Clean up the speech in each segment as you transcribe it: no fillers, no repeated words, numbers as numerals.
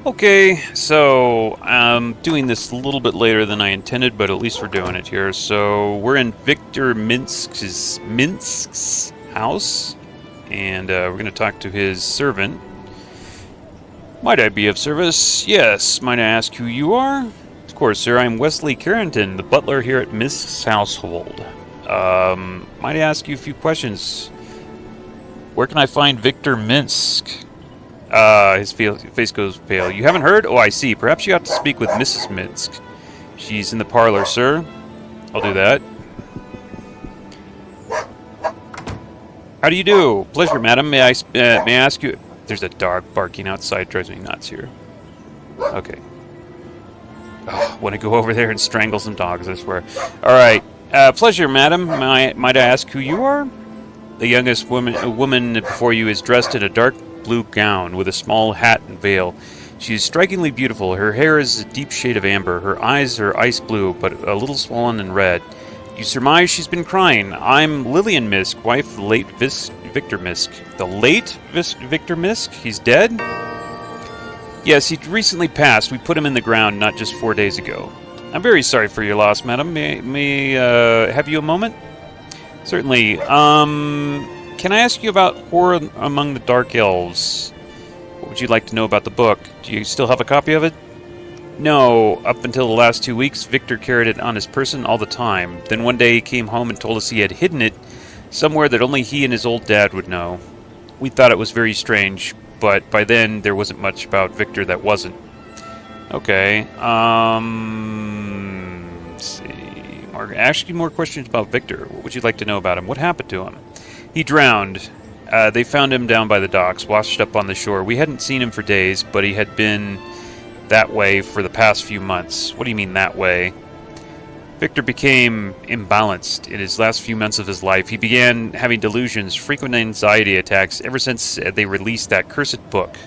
Okay, so I'm doing this a little bit later than I intended, but at least we're doing it here. So we're in Victor Minsk's house, and we're going to talk to his servant. Might I be of service? Yes. Might I ask who you are? Of course, sir. I'm Wesley Carrington, the butler here at Minsk's household. Might I ask you a few questions? Where can I find Victor Minsk? His face goes pale. You haven't heard? Oh, I see. Perhaps you ought to speak with Mrs. Minsk. She's in the parlor, sir. I'll do that. How do you do? Pleasure, madam. May I ask you? There's a dog barking outside. Drives me nuts here. Okay. Oh, want to go over there and strangle some dogs, I swear. All right. Pleasure, madam. Might I ask who you are? The youngest woman before you is dressed in a dark blue gown with a small hat and veil. She is strikingly beautiful. Her hair is a deep shade of amber. Her eyes are ice blue, but a little swollen and red. You surmise she's been crying. I'm Lillian Misk, wife of the late Victor Misk. The late Victor Misk? He's dead? Yes, he recently passed. We put him in the ground not just 4 days ago. I'm very sorry for your loss, madam. May have you a moment? Certainly. Can I ask you about Horror Among the Dark Elves? What would you like to know about the book? Do you still have a copy of it? No. Up until the last 2 weeks, Victor carried it on his person all the time. Then one day he came home and told us he had hidden it somewhere that only he and his old dad would know. We thought it was very strange, but by then there wasn't much about Victor that wasn't. Okay. Let's see. Ask you more questions about Victor. What would you like to know about him? What happened to him? He drowned. They found him down by the docks, washed up on the shore. We hadn't seen him for days, but he had been that way for the past few months. What do you mean, that way? Victor became imbalanced in his last few months of his life. He began having delusions, frequent anxiety attacks, ever since they released that cursed book.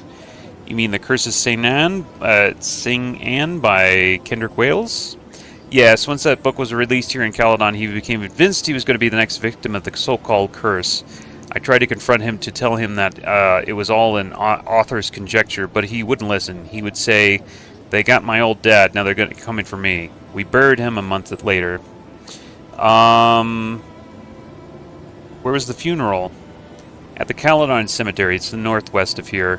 You mean The Curse of St. Anne by Kendrick Wales? Yes, once that book was released here in Caledon, he became convinced he was going to be the next victim of the so-called curse. I tried to confront him to tell him that it was all an author's conjecture, but he wouldn't listen. He would say, "They got my old dad, now they're coming for me." We buried him a month later. Where was the funeral? At the Caledon Cemetery. It's the northwest of here,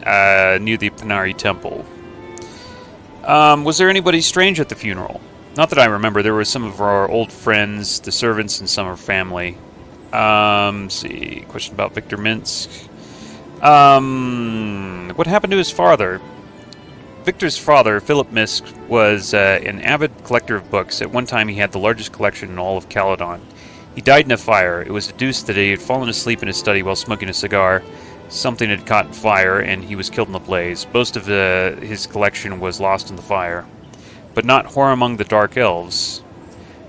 near the Panari Temple. Was there anybody strange at the funeral? Not that I remember. There were some of our old friends, the servants, and some of our family. Let's see. Question about Victor Minsk. What happened to his father? Victor's father, Philip Misk, was an avid collector of books. At one time, he had the largest collection in all of Caledon. He died in a fire. It was deduced that he had fallen asleep in his study while smoking a cigar. Something had caught fire, and he was killed in the blaze. Most of his collection was lost in the fire. But not Horror Among the Dark Elves.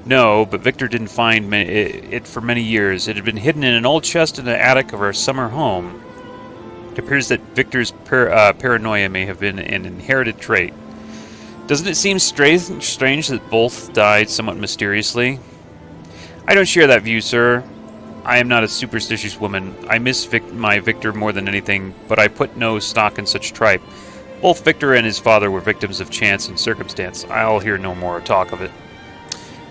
No, but Victor didn't find it for many years. It had been hidden in an old chest in the attic of our summer home. It appears that Victor's paranoia may have been an inherited trait. Doesn't it seem strange that both died somewhat mysteriously? I don't share that view, sir. I am not a superstitious woman. I miss my Victor more than anything, but I put no stock in such tripe. Both Victor and his father were victims of chance and circumstance. I'll hear no more talk of it.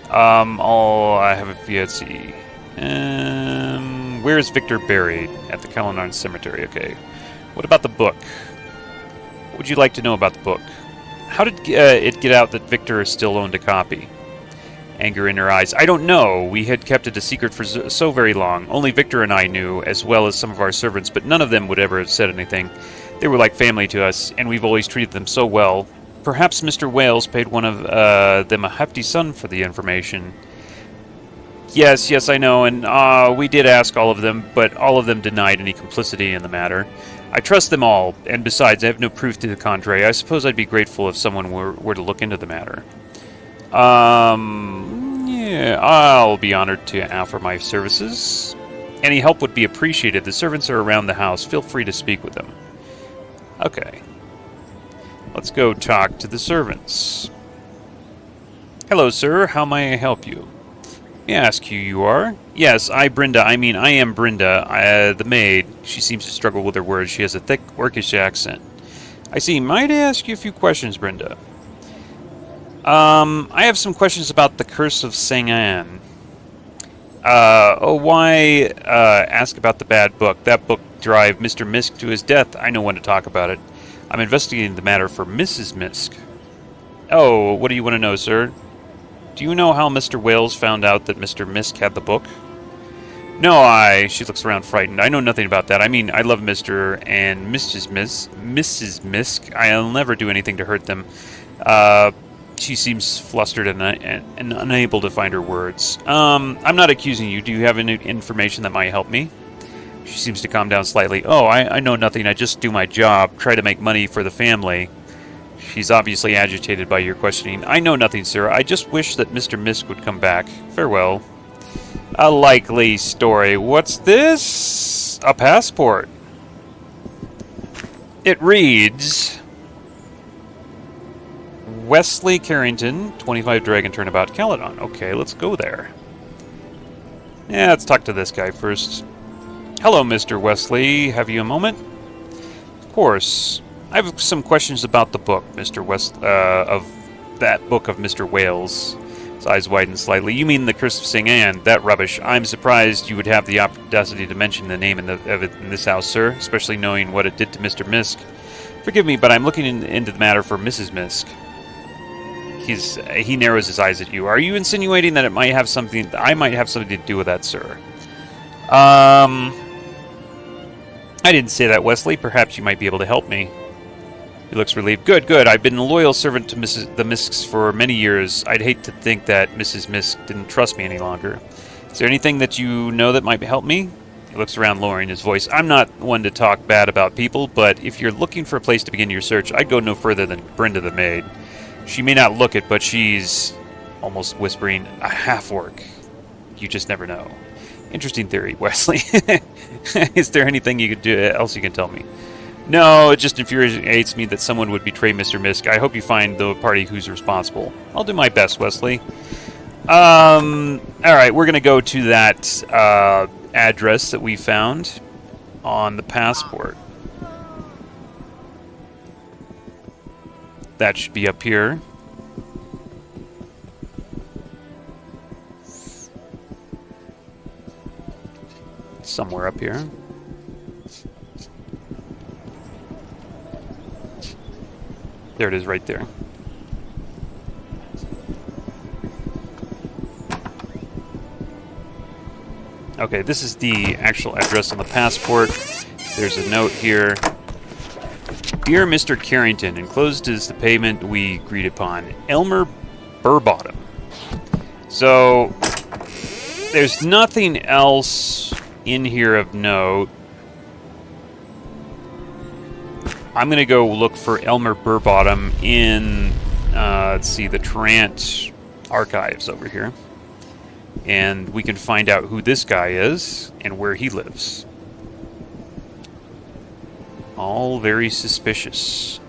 I have a see. Where is Victor buried? At the Caledon Cemetery. Okay. What about the book? What would you like to know about the book? How did it get out that Victor still owned a copy? Anger in her eyes. I don't know. We had kept it a secret for so very long. Only Victor and I knew, as well as some of our servants, but none of them would ever have said anything. They were like family to us, and we've always treated them so well. Perhaps Mr. Wales paid one of them a hefty sum for the information. Yes, I know, and we did ask all of them, but all of them denied any complicity in the matter. I trust them all, and besides, I have no proof to the contrary. I suppose I'd be grateful if someone were to look into the matter. Yeah, I'll be honored to offer my services. Any help would be appreciated. The servants are around the house. Feel free to speak with them. Okay. Let's go talk to the servants. Hello, sir. How may I help you? May I ask who you are? Yes, I am Brenda, the maid. She seems to struggle with her words. She has a thick, Orcish accent. I see. Might I ask you a few questions, Brenda? I have some questions about the Curse of Sang-An. Why ask about the bad book? That book drive Mr. Misk to his death. I know when to talk about it. I'm investigating the matter for Mrs. Misk. Oh, what do you want to know, sir? Do you know how Mr. Wales found out that Mr. Misk had the book? No, she looks around frightened. I know nothing about that. I mean, I love Mr. and Mrs. Misk. I'll never do anything to hurt them. She seems flustered and unable to find her words. I'm not accusing you. Do you have any information that might help me? She seems to calm down slightly. Oh, I know nothing. I just do my job. Try to make money for the family. She's obviously agitated by your questioning. I know nothing, sir. I just wish that Mr. Misk would come back. Farewell. A likely story. What's this? A passport. It reads... Wesley Carrington, 25 Dragon Turnabout, Caledon. Okay, let's go there. Yeah, let's talk to this guy first. Hello, Mr. Wesley. Have you a moment? Of course. I have some questions about the book, Mr. of that book of Mr. Wales. His eyes widen slightly. You mean the Curse of Sang-An? That rubbish. I'm surprised you would have the audacity to mention the name of it in this house, sir, especially knowing what it did to Mr. Misk. Forgive me, but I'm looking into the matter for Mrs. Misk. He narrows his eyes at you. Are you insinuating that I might have something to do with that, sir? I didn't say that, Wesley. Perhaps you might be able to help me. He looks relieved. Good, good. I've been a loyal servant to the Misks for many years. I'd hate to think that Mrs. Misk didn't trust me any longer. Is there anything that you know that might help me? He looks around, lowering his voice. I'm not one to talk bad about people, but if you're looking for a place to begin your search, I'd go no further than Brenda the maid. She may not look it, but she's, almost whispering, a half-orc. You just never know. Interesting theory, Wesley. Is there anything you could do else you can tell me? No, it just infuriates me that someone would betray Mr. Misk. I hope you find the party who's responsible. I'll do my best, Wesley. Alright, we're going to go to that address that we found on the passport. That should be up here. Somewhere up here. There it is, right there. Okay, this is the actual address on the passport. There's a note here. Dear Mr. Carrington, enclosed is the payment we agreed upon. Elmer Burbottom. So, there's nothing else in here of note. I'm going to go look for Elmer Burbottom in, let's see, the Trant archives over here. And we can find out who this guy is and where he lives. All very suspicious.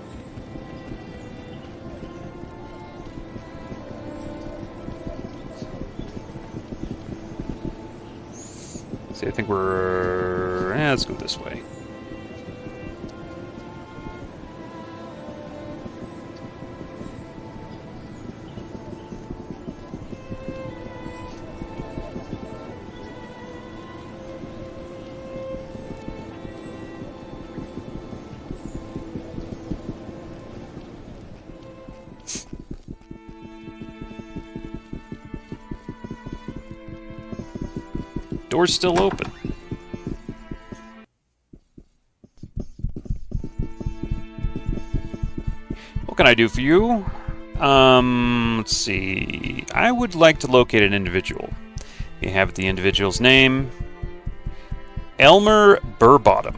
See, I think we're... let's go this way. Door's still open. What can I do for you? Let's see. I would like to locate an individual. You have the individual's name. Elmer Burbottom.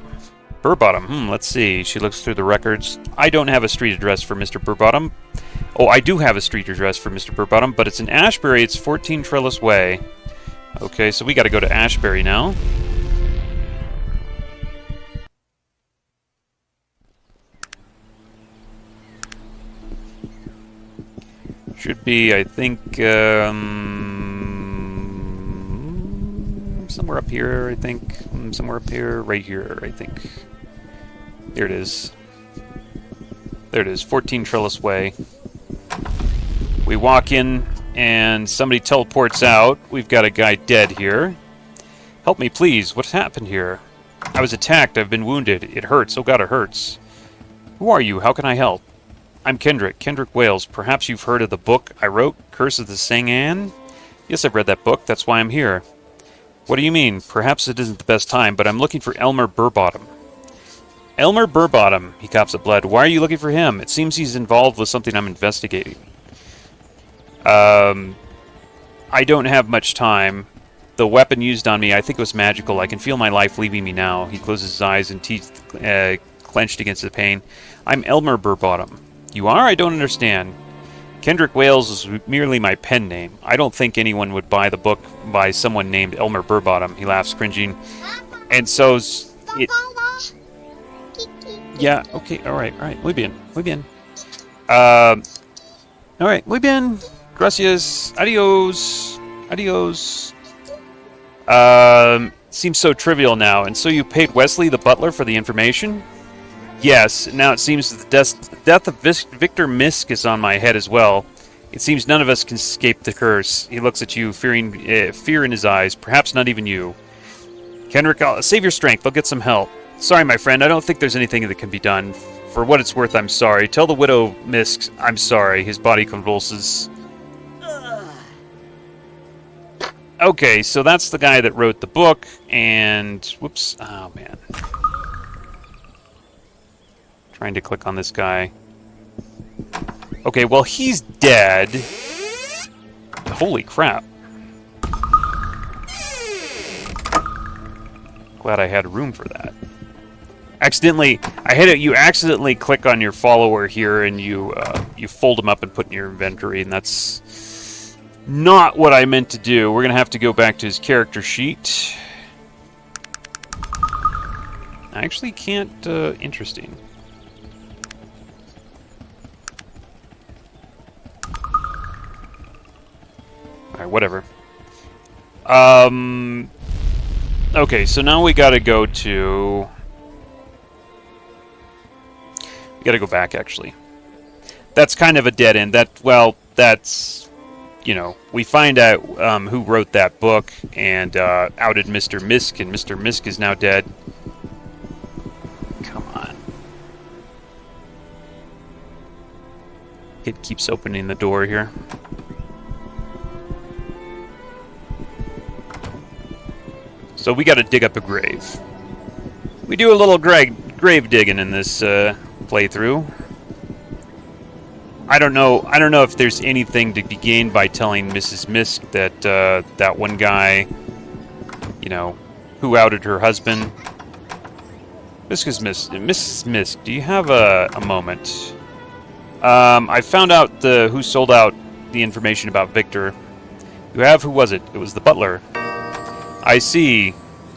Burbottom, let's see. She looks through the records. I don't have a street address for Mr. Burbottom. Oh, I do have a street address for Mr. Burbottom, but it's in Ashbury. It's 14 Trellis Way. Okay, so we got to go to Ashbury now. Should be, I think, somewhere up here, I think. Somewhere up here, right here, I think. There it is. There it is, 14 Trellis Way. We walk in, and somebody teleports out. We've got a guy dead here. Help me, please. What's happened here? I was attacked. I've been wounded. It hurts. Oh god, it hurts. Who are you? How can I help? I'm Kendrick. Kendrick Wales. Perhaps you've heard of the book I wrote, Curse of the Sang-An? Yes, I've read that book. That's why I'm here. What do you mean? Perhaps it isn't the best time, but I'm looking for Elmer Burbottom. Elmer Burbottom, he coughs up blood. Why are you looking for him? It seems he's involved with something I'm investigating. I don't have much time. The weapon used on me, I think it was magical. I can feel my life leaving me now. He closes his eyes and teeth clenched against the pain. I'm Elmer Burbottom. You are? I don't understand. Kendrick Wales is merely my pen name. I don't think anyone would buy the book by someone named Elmer Burbottom. He laughs, cringing. And so's it... Yeah, okay, alright. Muy bien. Alright, muy bien. Gracias. Adios. Seems so trivial now. And so you paid Wesley the butler for the information? Yes, now it seems that the death of Victor Misk is on my head as well. It seems none of us can escape the curse. He looks at you, fear in his eyes. Perhaps not even you. Kendrick, save your strength. I'll get some help. Sorry, my friend. I don't think there's anything that can be done. For what it's worth, I'm sorry. Tell the widow Misk I'm sorry. His body convulses. Okay, so that's the guy that wrote the book, and... Whoops. Oh, man. Trying to click on this guy. Okay, well, he's dead. Holy crap. Glad I had room for that. Accidentally, you accidentally click on your follower here, and you fold him up and put in your inventory, and that's not what I meant to do. We're going to have to go back to his character sheet. I actually can't... interesting. Alright, whatever. Okay, so now we gotta go to... We gotta go back, actually. That's kind of a dead end. That's... You know, we find out who wrote that book and outed Mr. Misk, and Mr. Misk is now dead. Come on. It keeps opening the door here. So we got to dig up a grave. We do a little grave digging in this playthrough. I don't know if there's anything to be gained by telling Mrs. Misk that that one guy, you know, who outed her husband. Mrs. Misk, do you have a moment? I found out who sold out the information about Victor. You have? Who was it? It was the butler. I see.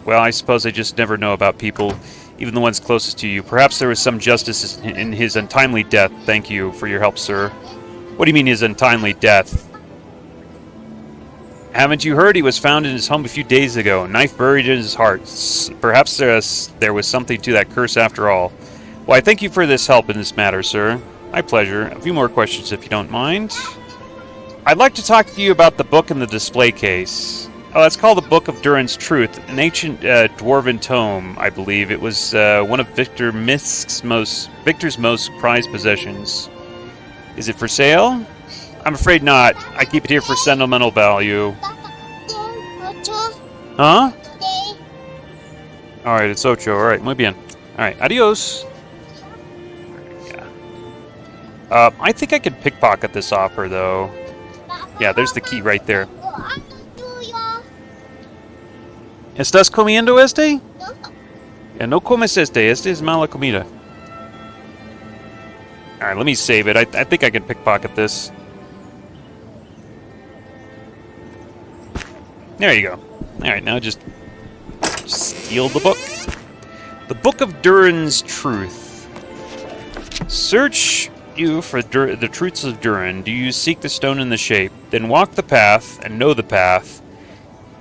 Well, I suppose I just never know about people, even the ones closest to you. Perhaps there was some justice in his untimely death. Thank you for your help, sir. What do you mean his untimely death? Haven't you heard? He was found in his home a few days ago, knife buried in his heart. Perhaps there was something to that curse after all. Well, I thank you for this help in this matter, sir. My pleasure. A few more questions, if you don't mind. I'd like to talk to you about the book in the display case. Oh, it's called the Book of Durin's Truth, an ancient dwarven tome, I believe. It was one of Victor Misk's Victor's most prized possessions. Is it for sale? I'm afraid not. I keep it here for sentimental value. Huh? Alright, it's ocho. Alright, muy bien. Alright, adios. Yeah. I think I could pickpocket this off her, though. Yeah, there's the key right there. ¿Estás comiendo este? No comes este. Este es mala comida. Alright, let me save it. I think I can pickpocket this. There you go. Alright, now just steal the book. The Book of Durin's Truth. Search you for the truths of Durin. Do you seek the stone in the shape? Then walk the path and know the path.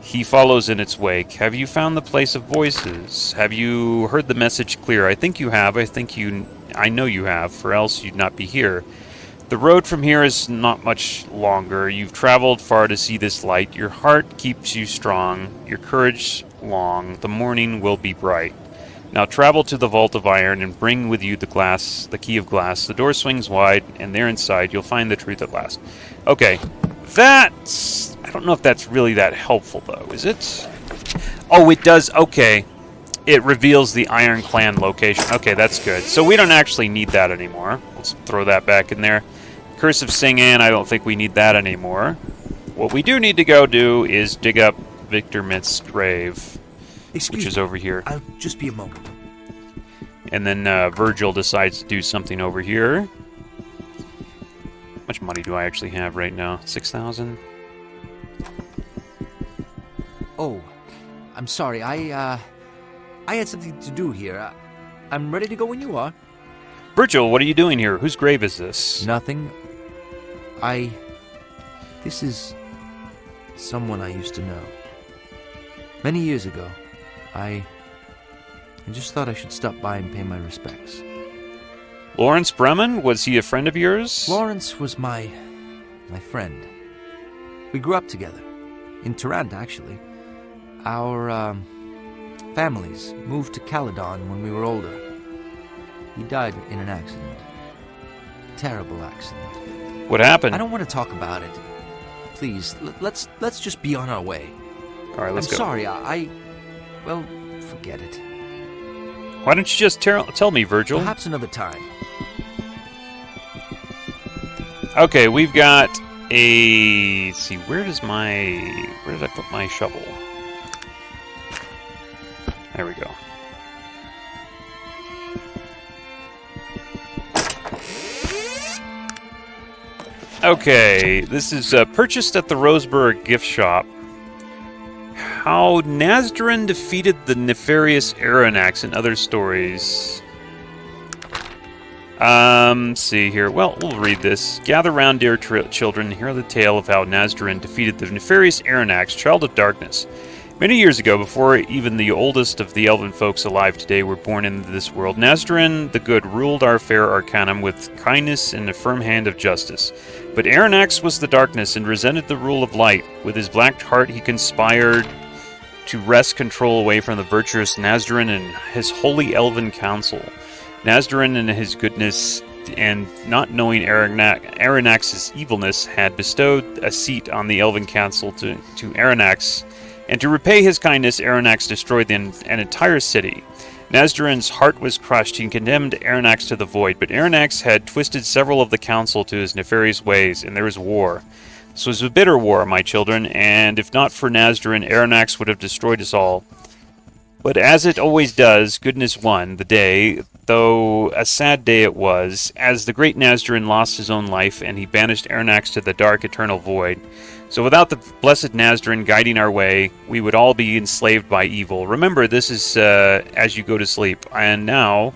He follows in its wake. Have you found the place of voices? Have you heard the message clear? I think you have. I know you have, for else you'd not be here. The road from here is not much longer. You've traveled far to see this light. Your heart keeps you strong, your courage long. The morning will be bright. Now travel to the vault of iron and bring with you the key of glass. The door swings wide, and there inside you'll find the truth at last. Okay, that's... I don't know if that's really that helpful, though, is it? Oh, it does. Okay. It reveals the Iron Clan location. Okay, that's good. So we don't actually need that anymore. Let's throw that back in there. Curse of Sing-An, I don't think we need that anymore. What we do need to go do is dig up Victor Myth's grave, which is over here. I'll just be a moment. And then Virgil decides to do something over here. How much money do I actually have right now? 6,000? Oh, I'm sorry. I had something to do here. I'm ready to go when you are. Virgil, what are you doing here? Whose grave is this? Nothing. This is someone I used to know. Many years ago. I just thought I should stop by and pay my respects. Lawrence Bremen? Was he a friend of yours? Lawrence was my friend. We grew up together. In Tarant, actually. Our, families moved to Caledon when we were older. He died in an accident. Terrible accident. What happened? I don't want to talk about it. Please, let's just be on our way. All right, let's go. I'm sorry, well, forget it. Why don't you just tell me, Virgil? Perhaps another time. Okay, we've got a... Let's see, where did I put my shovel? There we go. Okay, this is purchased at the Roseburg gift shop. How Nazdarin defeated the nefarious Aranax and other stories. See here. Well, we'll read this. Gather round, dear children, hear the tale of how Nazdarin defeated the nefarious Aranax, child of darkness. Many years ago, before even the oldest of the elven folks alive today were born into this world, Nazdarin the Good ruled our fair Arcanum with kindness and a firm hand of justice. But Aranax was the darkness and resented the rule of light. With his black heart he conspired to wrest control away from the virtuous Nazdarin and his holy elven council. Nazdarin in his goodness and not knowing Aranax's evilness had bestowed a seat on the elven council to Aranax. And to repay his kindness, Aranax destroyed an entire city. Nazdarin's heart was crushed. He condemned Aranax to the void, but Aranax had twisted several of the council to his nefarious ways, and there was war. This was a bitter war, my children, and if not for Nazdarin, Aranax would have destroyed us all. But as it always does, goodness won the day, though a sad day it was, as the great Nazdarin lost his own life, and he banished Aranax to the dark eternal void. So without the blessed Nazdarin guiding our way, we would all be enslaved by evil. Remember, this is as you go to sleep. And know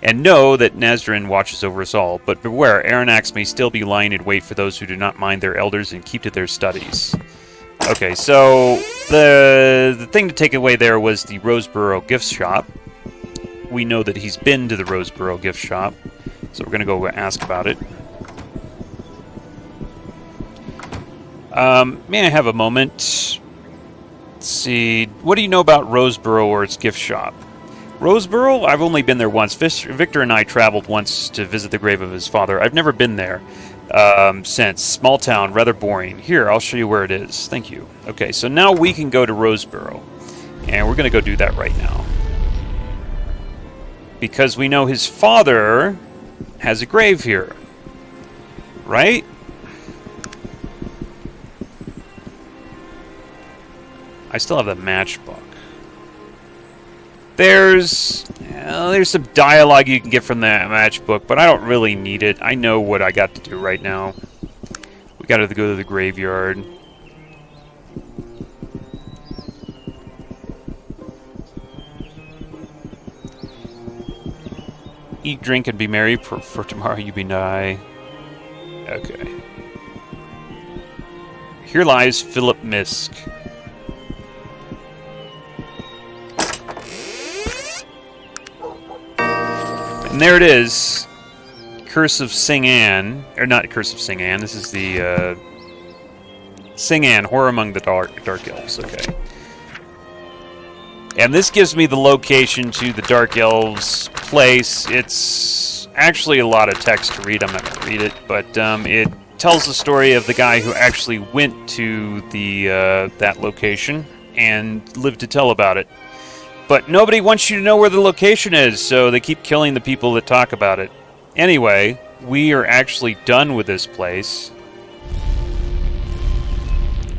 that Nazdarin watches over us all. But beware, Aranax may still be lying in wait for those who do not mind their elders and keep to their studies. Okay, so the thing to take away there was the Roseboro gift shop. We know that he's been to the Roseboro gift shop, so we're going to go ask about it. May I have a moment? Let's see. What do you know about Roseboro or its gift shop? Roseboro? I've only been there once. Victor and I traveled once to visit the grave of his father. I've never been there since. Small town, rather boring. Here, I'll show you where it is. Thank you. Okay, so now we can go to Roseboro. And we're going to go do that right now. Because we know his father has a grave here. Right? I still have the matchbook. There's some dialogue you can get from that matchbook, but I don't really need it. I know what I got to do right now. We got to go to the graveyard. Eat, drink, and be merry, for tomorrow you be nigh. Okay. Here lies Philip Misk. And there it is. Curse of Sing-An. Or not Curse of Sing-An. This is the, Sing-An, Horror Among the Dark Elves. Okay. And this gives me the location to the Dark Elves' place. It's actually a lot of text to read. I'm not going to read it. But it tells the story of the guy who actually went to the that location and lived to tell about it. But nobody wants you to know where the location is, so they keep killing the people that talk about it. Anyway, we are actually done with this place.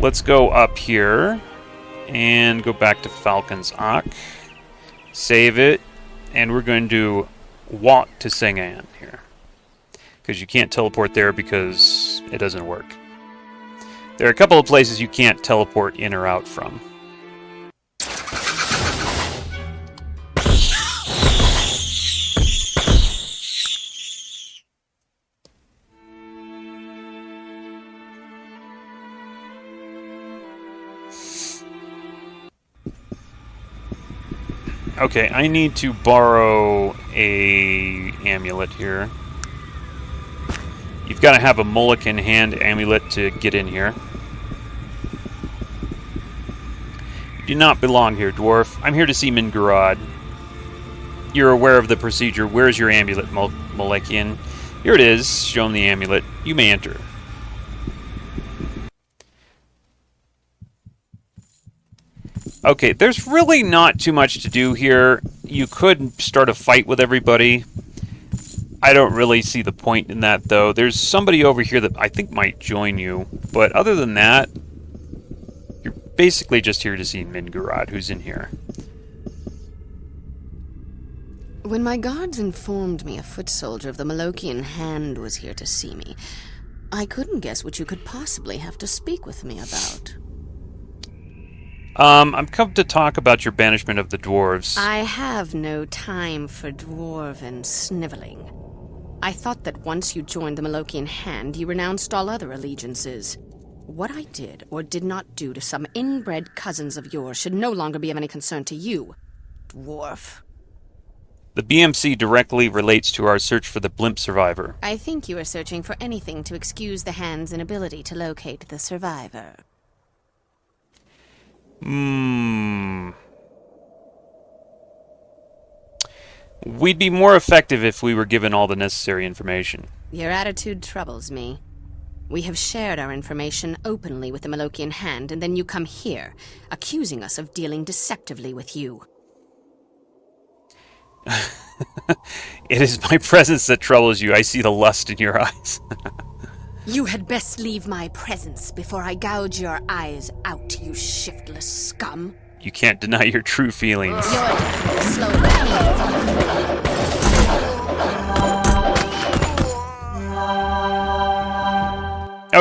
Let's go up here and go back to Falcon's Ock. Save it, and we're going to walk to Sing-An here. Because you can't teleport there because it doesn't work. There are a couple of places you can't teleport in or out from. Okay, I need to borrow a amulet here. You've got to have a Mulligan hand amulet to get in here. You do not belong here, Dwarf. I'm here to see Mingarad. You're aware of the procedure. Where's your amulet, Mulligan? Here it is. Show him the amulet. You may enter. Okay, there's really not too much to do here. You could start a fight with everybody. I don't really see the point in that, though. There's somebody over here that I think might join you. But other than that, you're basically just here to see Mingarad, who's in here. When my guards informed me a foot soldier of the Malokian Hand was here to see me, I couldn't guess what you could possibly have to speak with me about. I'm come to talk about your banishment of the dwarves. I have no time for dwarven sniveling. I thought that once you joined the Malokian Hand, you renounced all other allegiances. What I did or did not do to some inbred cousins of yours should no longer be of any concern to you, dwarf. The BMC directly relates to our search for the blimp survivor. I think you are searching for anything to excuse the Hand's inability to locate the survivor. We'd be more effective if we were given all the necessary information. Your attitude troubles me. We have shared our information openly with the Malokian Hand, and then you come here, accusing us of dealing deceptively with you. It is my presence that troubles you. I see the lust in your eyes. You had best leave my presence before I gouge your eyes out, you shiftless scum. You can't deny your true feelings. Your death will slowly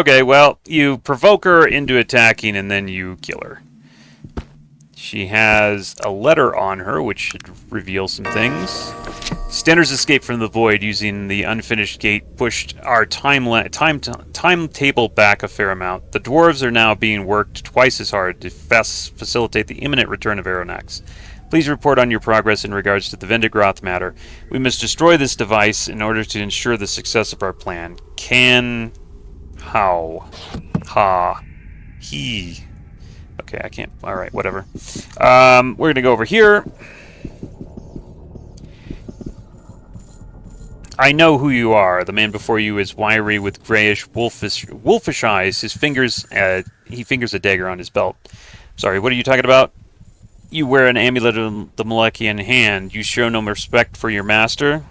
Okay, well, you provoke her into attacking and then you kill her. She has a letter on her, which should reveal some things. Standers escaped from the void using the unfinished gate, pushed our timetable back a fair amount. The dwarves are now being worked twice as hard to facilitate the imminent return of Aeronax. Please report on your progress in regards to the Vendigroth matter. We must destroy this device in order to ensure the success of our plan. How? Ha. He. Okay, I can't. Alright, whatever. We're going to go over here. I know who you are. The man before you is wiry with grayish, wolfish eyes. His fingers, he fingers a dagger on his belt. Sorry, what are you talking about? You wear an amulet of the Malokian Hand. You show no respect for your master?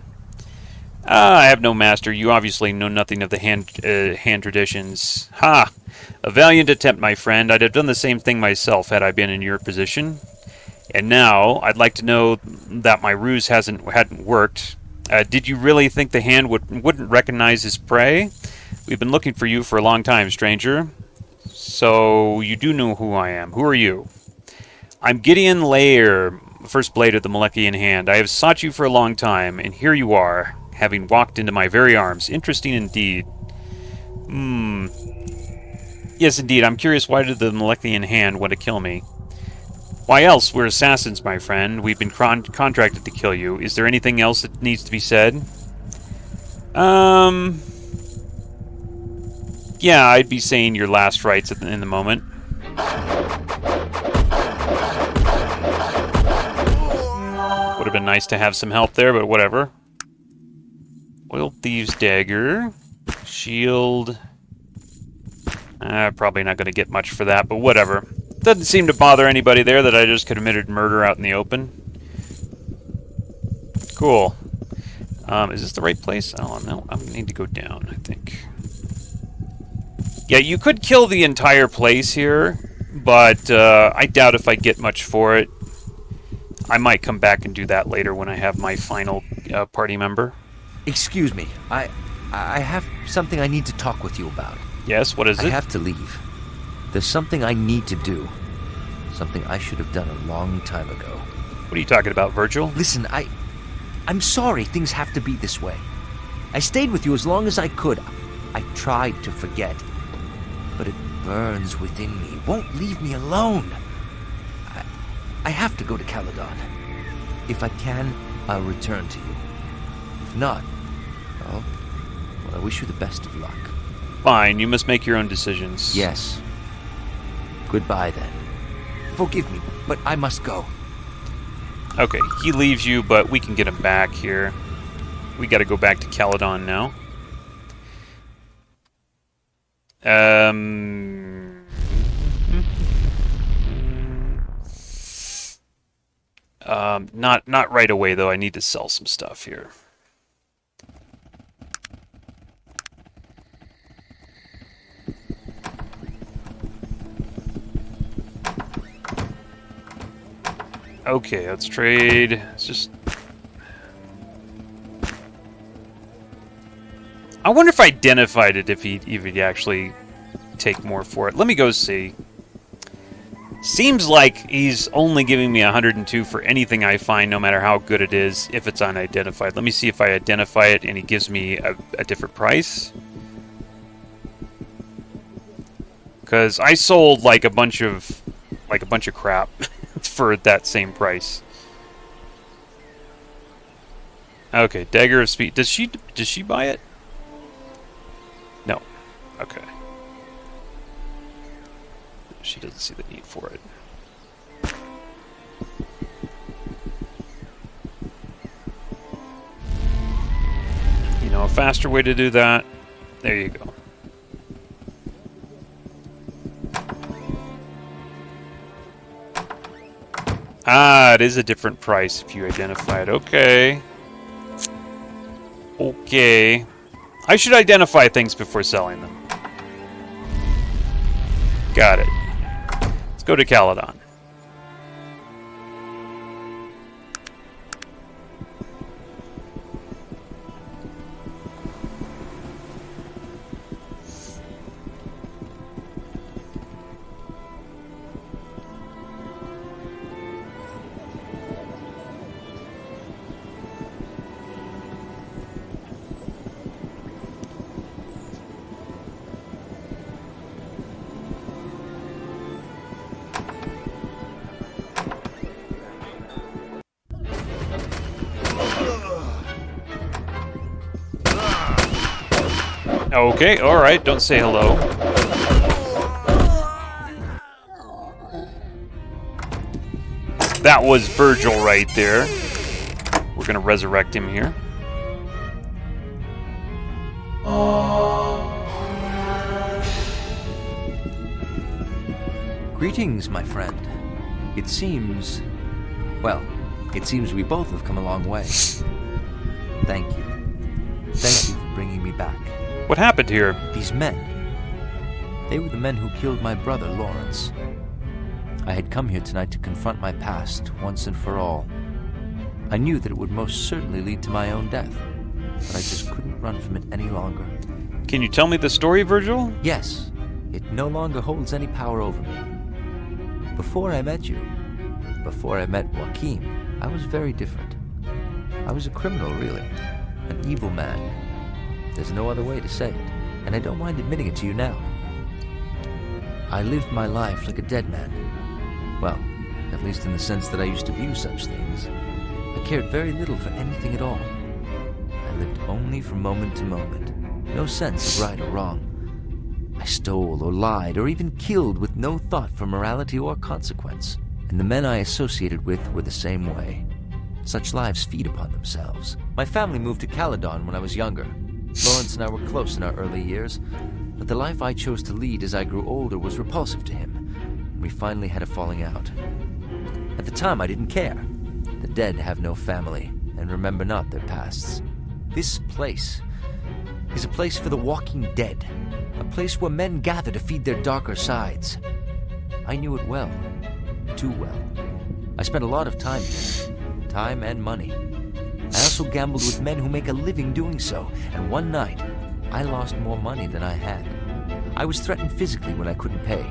I have no master. You obviously know nothing of the hand traditions. Ha! A valiant attempt, my friend. I'd have done the same thing myself had I been in your position. And now, I'd like to know that my ruse hadn't worked. Did you really think the Hand wouldn't recognize his prey? We've been looking for you for a long time, stranger. So, you do know who I am. Who are you? I'm Gideon Lair, first blade of the Malokian Hand. I have sought you for a long time, and here you are, having walked into my very arms. Interesting indeed. Yes, indeed. I'm curious, why did the Malokian Hand want to kill me? Why else? We're assassins, my friend. We've been contracted to kill you. Is there anything else that needs to be said? Yeah, I'd be saying your last rites in the moment. Would have been nice to have some help there, but whatever. Oil Thieves Dagger. Shield. Probably not going to get much for that, but whatever. Doesn't seem to bother anybody there that I just committed murder out in the open. Cool. Is this the right place? Oh, no. I need to go down, I think. Yeah, you could kill the entire place here, but I doubt if I get much for it. I might come back and do that later when I have my final party member. Excuse me. I have something I need to talk with you about. Yes, what is it? I have to leave. There's something I need to do. Something I should have done a long time ago. What are you talking about, Virgil? Listen, I'm sorry things have to be this way. I stayed with you as long as I could. I tried to forget. But it burns within me. Won't leave me alone. I have to go to Caledon. If I can, I'll return to you. If not, well, I wish you the best of luck. Fine, you must make your own decisions. Yes. Goodbye, then. Forgive me, but I must go. Okay, he leaves you, but we can get him back here. We gotta go back to Caledon now. Not right away, though. I need to sell some stuff here. Okay, let's trade. It's just... I wonder if I identified it, if he'd actually take more for it. Let me go see. Seems like he's only giving me 102 for anything I find, no matter how good it is, if it's unidentified. Let me see if I identify it and he gives me a different price. Because I sold like a bunch of crap for that same price. Okay, Dagger of Speed. Does she buy it? No. Okay. She doesn't see the need for it. You know, a faster way to do that. There you go. Ah, it is a different price if you identify it. Okay. Okay. I should identify things before selling them. Got it. Let's go to Caledon. Okay, alright, don't say hello. That was Virgil right there. We're gonna resurrect him here. Greetings, my friend. It seems we both have come a long way. Thank you. Thank you for bringing me back. What happened here? These men. They were the men who killed my brother, Lawrence. I had come here tonight to confront my past, once and for all. I knew that it would most certainly lead to my own death, but I just couldn't run from it any longer. Can you tell me the story, Virgil? Yes, it no longer holds any power over me. Before I met you, before I met Joaquin, I was very different. I was a criminal, really. An evil man. There's no other way to say it, and I don't mind admitting it to you now. I lived my life like a dead man. Well, at least in the sense that I used to view such things. I cared very little for anything at all. I lived only from moment to moment, no sense of right or wrong. I stole or lied or even killed with no thought for morality or consequence, and the men I associated with were the same way. Such lives feed upon themselves. My family moved to Caledon when I was younger. Lawrence and I were close in our early years, but the life I chose to lead as I grew older was repulsive to him, and we finally had a falling out. At the time, I didn't care. The dead have no family and remember not their pasts. This place is a place for the walking dead, a place where men gather to feed their darker sides. I knew it well, too well. I spent a lot of time here, time and money. I also gambled with men who make a living doing so, and one night, I lost more money than I had. I was threatened physically when I couldn't pay,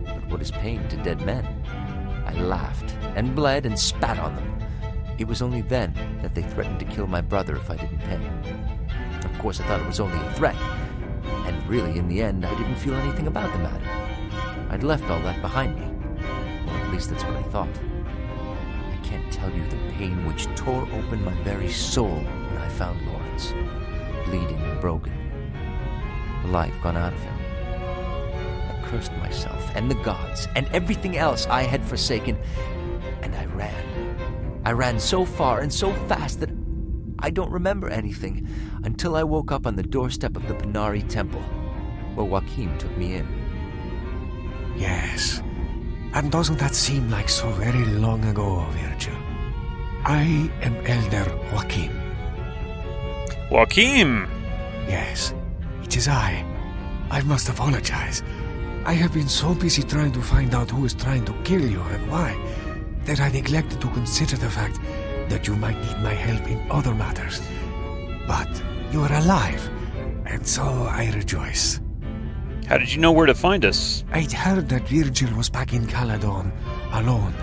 but what is pain to dead men? I laughed and bled and spat on them. It was only then that they threatened to kill my brother if I didn't pay. Of course, I thought it was only a threat, and really, in the end, I didn't feel anything about the matter. I'd left all that behind me, or at least that's what I thought. I can't tell you the pain which tore open my very soul when I found Lawrence, bleeding and broken, the life gone out of him. I cursed myself and the gods and everything else I had forsaken, and I ran. I ran so far and so fast that I don't remember anything until I woke up on the doorstep of the Panari Temple, where Joachim took me in. Yes. And doesn't that seem like so very long ago, Virgil? I am Elder Joachim. Joachim! Yes, it is I. I must apologize. I have been so busy trying to find out who is trying to kill you and why, that I neglected to consider the fact that you might need my help in other matters. But you are alive, and so I rejoice. How did you know where to find us? I'd heard that Virgil was back in Caledon, alone.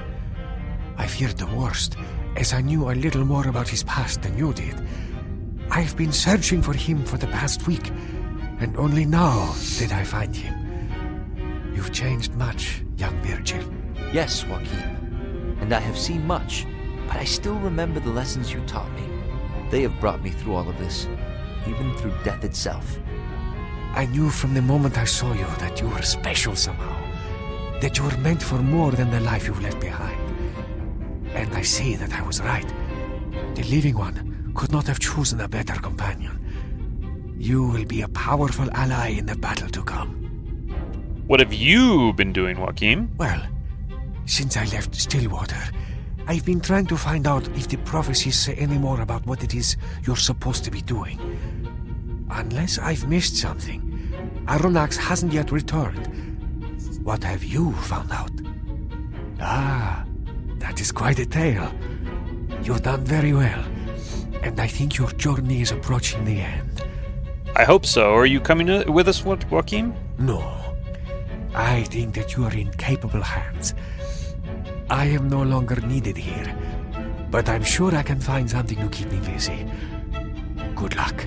I feared the worst, as I knew a little more about his past than you did. I've been searching for him for the past week, and only now did I find him. You've changed much, young Virgil. Yes, Joachim, and I have seen much, but I still remember the lessons you taught me. They have brought me through all of this, even through death itself. I knew from the moment I saw you that you were special somehow, that you were meant for more than the life you've left behind. And I see that I was right. The Living One could not have chosen a better companion. You will be a powerful ally in the battle to come. What have you been doing, Joachim? Well, since I left Stillwater, I've been trying to find out if the prophecies say any more about what it is you're supposed to be doing. Unless I've missed something, Aronnax hasn't yet returned. What have you found out? Ah, that is quite a tale. You've done very well, and I think your journey is approaching the end. I hope so. Are you coming with us, Joachim? No, I think that you are in capable hands. I am no longer needed here, but I'm sure I can find something to keep me busy. Good luck.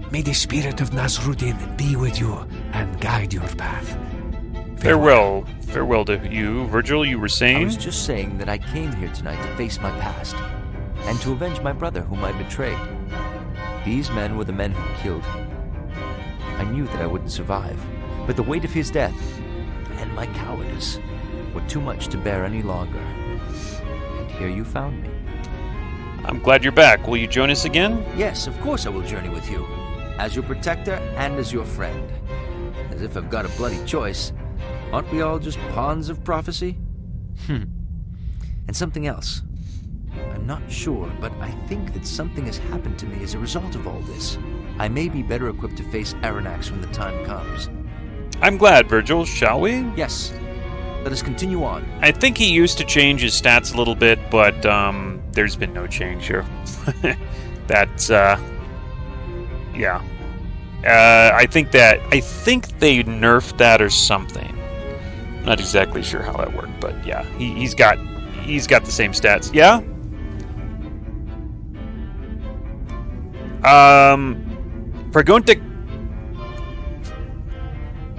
May the spirit of Nasruddin be with you and guide your path. Farewell. Farewell to you. Virgil, you were saying? I was just saying that I came here tonight to face my past, and to avenge my brother whom I betrayed. These men were the men who killed him. I knew that I wouldn't survive, but the weight of his death, and my cowardice, were too much to bear any longer. And here you found me. I'm glad you're back. Will you join us again? Yes, of course I will journey with you, as your protector and as your friend. As if I've got a bloody choice. Aren't we all just pawns of prophecy? And something else. I'm not sure, but I think that something has happened to me as a result of all this. I may be better equipped to face Aronnax when the time comes. I'm glad, Virgil. Shall we? Yes. Let us continue on. I think he used to change his stats a little bit, but there's been no change here. That's yeah. I think they nerfed that or something. Not exactly sure how that worked, but yeah, he's got the same stats. Yeah.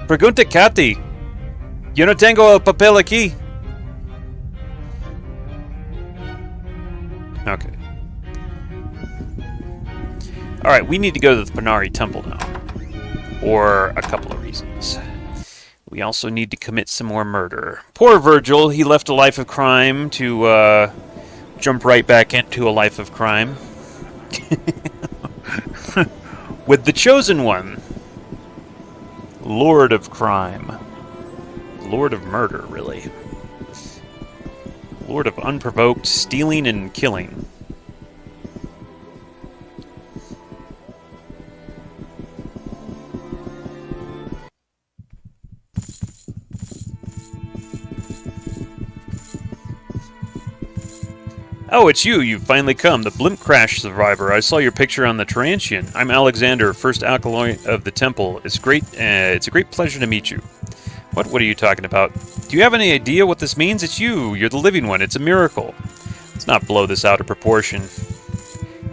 Pregunta Katy. Yo no tengo el papel aquí. Alright, we need to go to the Panari Temple now. For a couple of reasons. We also need to commit some more murder. Poor Virgil, he left a life of crime to jump right back into a life of crime. With the Chosen One. Lord of crime. Lord of murder, really. Lord of unprovoked stealing and killing. Oh, it's you. You've finally come. The blimp crash survivor. I saw your picture on the Tarantian. I'm Alexander, first alkaloid of the temple. It's a great pleasure to meet you. What are you talking about? Do you have any idea what this means? It's you. You're the living one. It's a miracle. Let's not blow this out of proportion.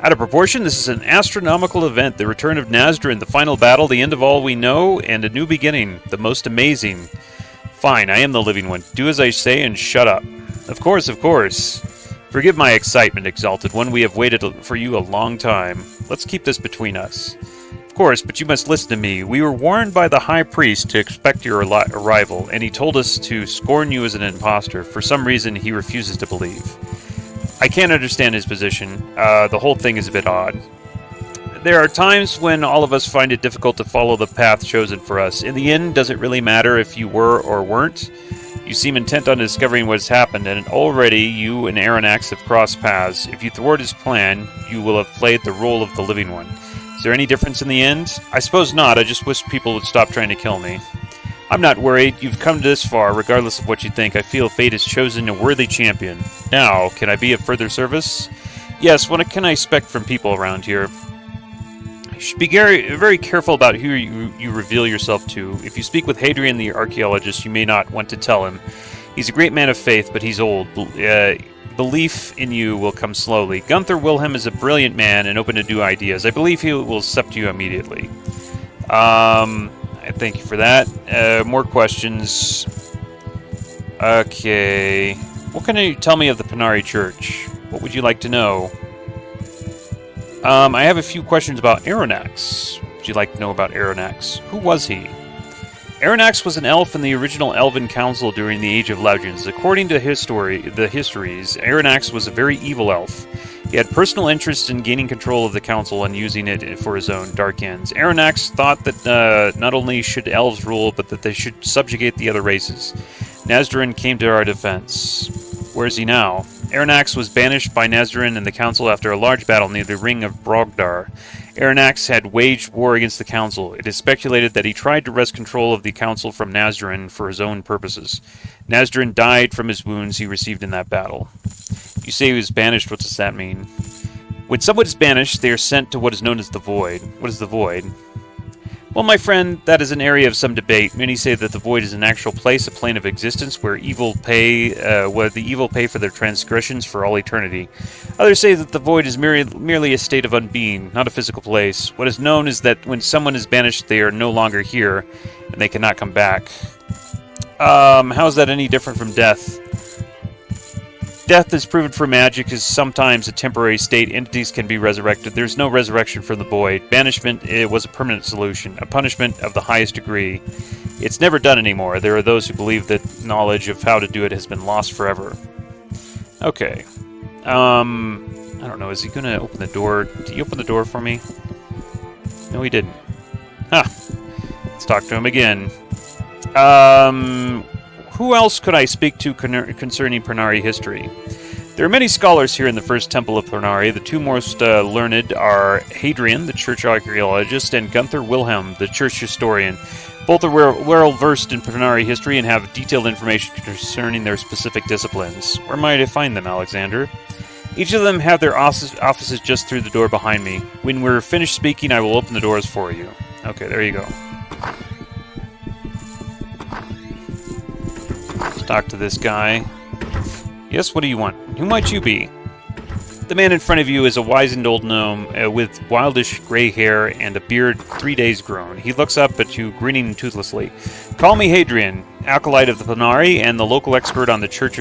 Out of proportion? This is an astronomical event. The return of Nazdarin, the final battle, the end of all we know, and a new beginning. The most amazing. Fine, I am the living one. Do as I say and shut up. Of course, of course. Forgive my excitement, Exalted One. We have waited for you a long time. Let's keep this between us. Of course, but you must listen to me. We were warned by the High Priest to expect your arrival, and he told us to scorn you as an impostor. For some reason, he refuses to believe. I can't understand his position. The whole thing is a bit odd. There are times when all of us find it difficult to follow the path chosen for us. In the end, does it really matter if you were or weren't? You seem intent on discovering what has happened, and already you and Aranax have crossed paths. If you thwart his plan, you will have played the role of the living one. Is there any difference in the end? I suppose not. I just wish people would stop trying to kill me. I'm not worried. You've come this far, regardless of what you think. I feel fate has chosen a worthy champion. Now, can I be of further service? Yes, what can I expect from people around here? You should be very careful about who you reveal yourself to. If you speak with Hadrian the archaeologist, you may not want to tell him. He's a great man of faith, but he's old. Belief in you will come slowly. Gunther Wilhelm is a brilliant man and open to new ideas. I believe he will accept you immediately. Thank you for that. More questions. Okay. What can you tell me of the Panari Church? What would you like to know? I have a few questions about Aranax. Would you like to know about Aranax? Who was he? Aranax was an elf in the original Elven Council during the Age of Legends. According to the histories, Aranax was a very evil elf. He had personal interest in gaining control of the council and using it for his own dark ends. Aranax thought that not only should elves rule, but that they should subjugate the other races. Nazdarin came to our defense. Where is he now? Aranax was banished by Nazdarin and the council after a large battle near the Ring of Brogdar. Aranax had waged war against the council. It is speculated that he tried to wrest control of the council from Nazdarin for his own purposes. Nazdarin died from his wounds he received in that battle. You say he was banished. What does that mean? When someone is banished, they are sent to what is known as the Void. What is the Void? Well, my friend, that is an area of some debate. Many say that the Void is an actual place, a plane of existence, where the evil pay for their transgressions for all eternity. Others say that the Void is merely a state of unbeing, not a physical place. What is known is that when someone is banished, they are no longer here, and they cannot come back. How is that any different from death? Death is proven for magic is sometimes a temporary state. Entities can be resurrected. There's no resurrection from the void. Banishment was a permanent solution, a punishment of the highest degree. It's never done anymore. There are those who believe that knowledge of how to do it has been lost forever. Okay. I don't know. Is he going to open the door? Did he open the door for me? No, he didn't. Huh. Let's talk to him again. Who else could I speak to concerning Panari history? There are many scholars here in the first temple of Panari. The two most learned are Hadrian, the church archaeologist, and Gunther Wilhelm, the church historian. Both are well versed in Panari history and have detailed information concerning their specific disciplines. Where might I find them, Alexander? Each of them have their offices just through the door behind me. When we're finished speaking, I will open the doors for you. Okay, there you go. Let's talk to this guy. Yes, what do you want? Who might you be? The man in front of you is a wizened old gnome with wildish gray hair and a beard 3 days grown. He looks up at you, grinning toothlessly. Call me Hadrian, acolyte of the Panari and the local expert on the church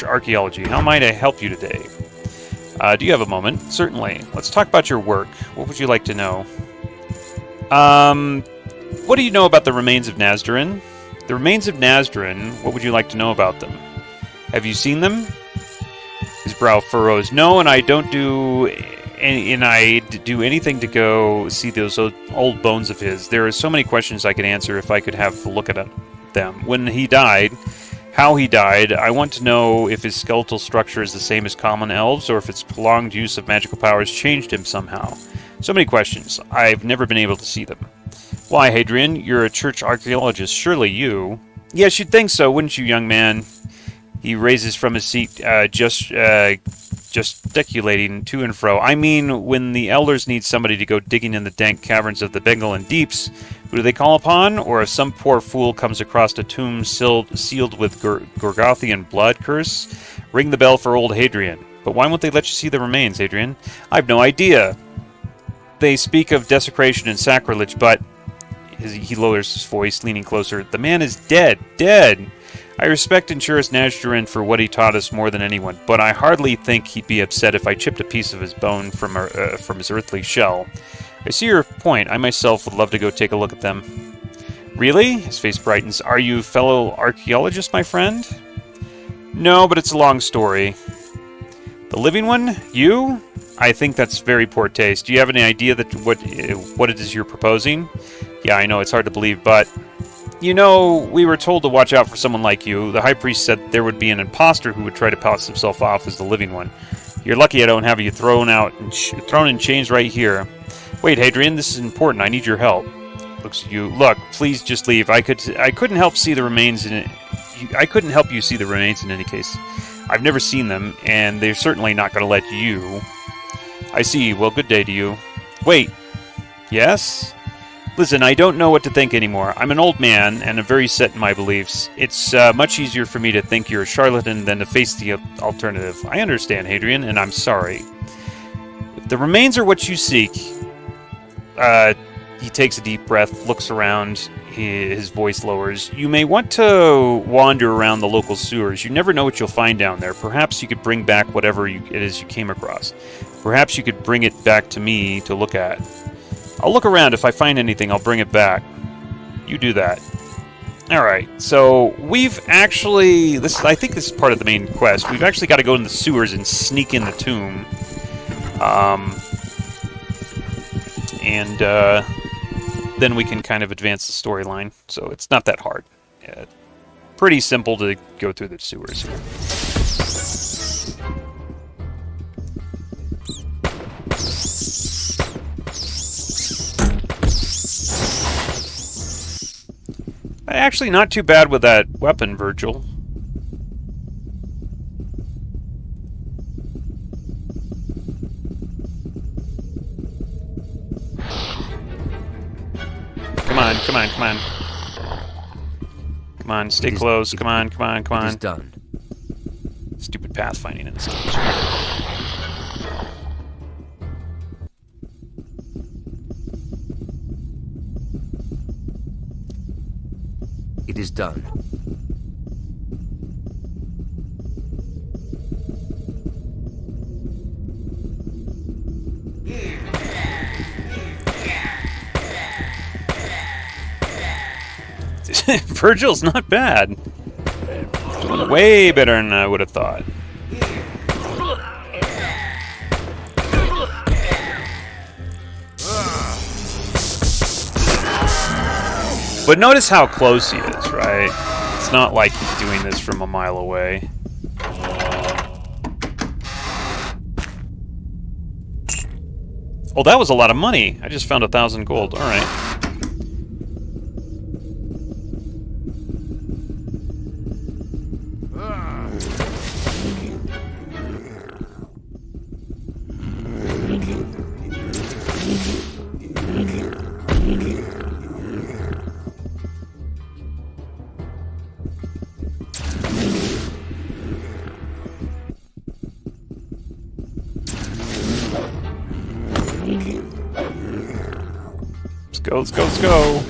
archaeology. How might I help you today? Do you have a moment? Certainly. Let's talk about your work. What would you like to know? What do you know about the remains of Nazdarin? The remains of Nazdarin, what would you like to know about them? Have you seen them? His brow furrows. No, and I don't do anything to go see those old bones of his. There are so many questions I could answer if I could have a look at them. When he died, how he died, I want to know if his skeletal structure is the same as common elves, or if its prolonged use of magical powers changed him somehow. So many questions. I've never been able to see them. Why, Hadrian? You're a church archaeologist. Surely you... Yes, you'd think so, wouldn't you, young man? He raises from his seat, gesticulating to and fro. I mean, when the elders need somebody to go digging in the dank caverns of the Bengalan Deeps, who do they call upon? Or if some poor fool comes across a tomb sealed with Gorgothian blood curse, ring the bell for old Hadrian. But why won't they let you see the remains, Hadrian? I've no idea. They speak of desecration and sacrilege, but... He lowers his voice, leaning closer. The man is dead. Dead! I respect and cherish Nazdarin for what he taught us more than anyone, but I hardly think he'd be upset if I chipped a piece of his bone from his earthly shell. I see your point. I myself would love to go take a look at them. Really? His face brightens. Are you a fellow archaeologist, my friend? No, but it's a long story. The living one? You? I think that's very poor taste. Do you have any idea that what it is you're proposing? Yeah, I know, it's hard to believe, but... You know, we were told to watch out for someone like you. The High Priest said there would be an imposter who would try to pass himself off as the living one. You're lucky I don't have you thrown in chains right here. Wait, Hadrian, this is important. I need your help. Looks at you. Look, please just leave. I couldn't help see the remains in it. I couldn't help you see the remains in any case. I've never seen them, and they're certainly not going to let you. I see. Well, good day to you. Wait. Yes? Listen, I don't know what to think anymore. I'm an old man, and I'm very set in my beliefs. It's much easier for me to think you're a charlatan than to face the alternative. I understand, Hadrian, and I'm sorry. If the remains are what you seek... he takes a deep breath, looks around, his voice lowers. You may want to wander around the local sewers. You never know what you'll find down there. Perhaps you could bring back whatever it is you came across. Perhaps you could bring it back to me to look at. I'll look around. If I find anything, I'll bring it back. You do that. Alright, so we've actually... I think this is part of the main quest. We've actually got to go in the sewers and sneak in the tomb. Then we can kind of advance the storyline. So it's not that hard. Pretty simple to go through the sewers here. Actually, not too bad with that weapon, Virgil. Come on, come on, come on. Come on, stay close. Come on, come on, come on. It is done. Stupid pathfinding in this game. It is done. Virgil's not bad. Doing way better than I would have thought. But notice how close he is, right? It's not like he's doing this from a mile away. Oh, that was a lot of money. I just found 1,000 gold. All right. Let's go, let's go, let's go.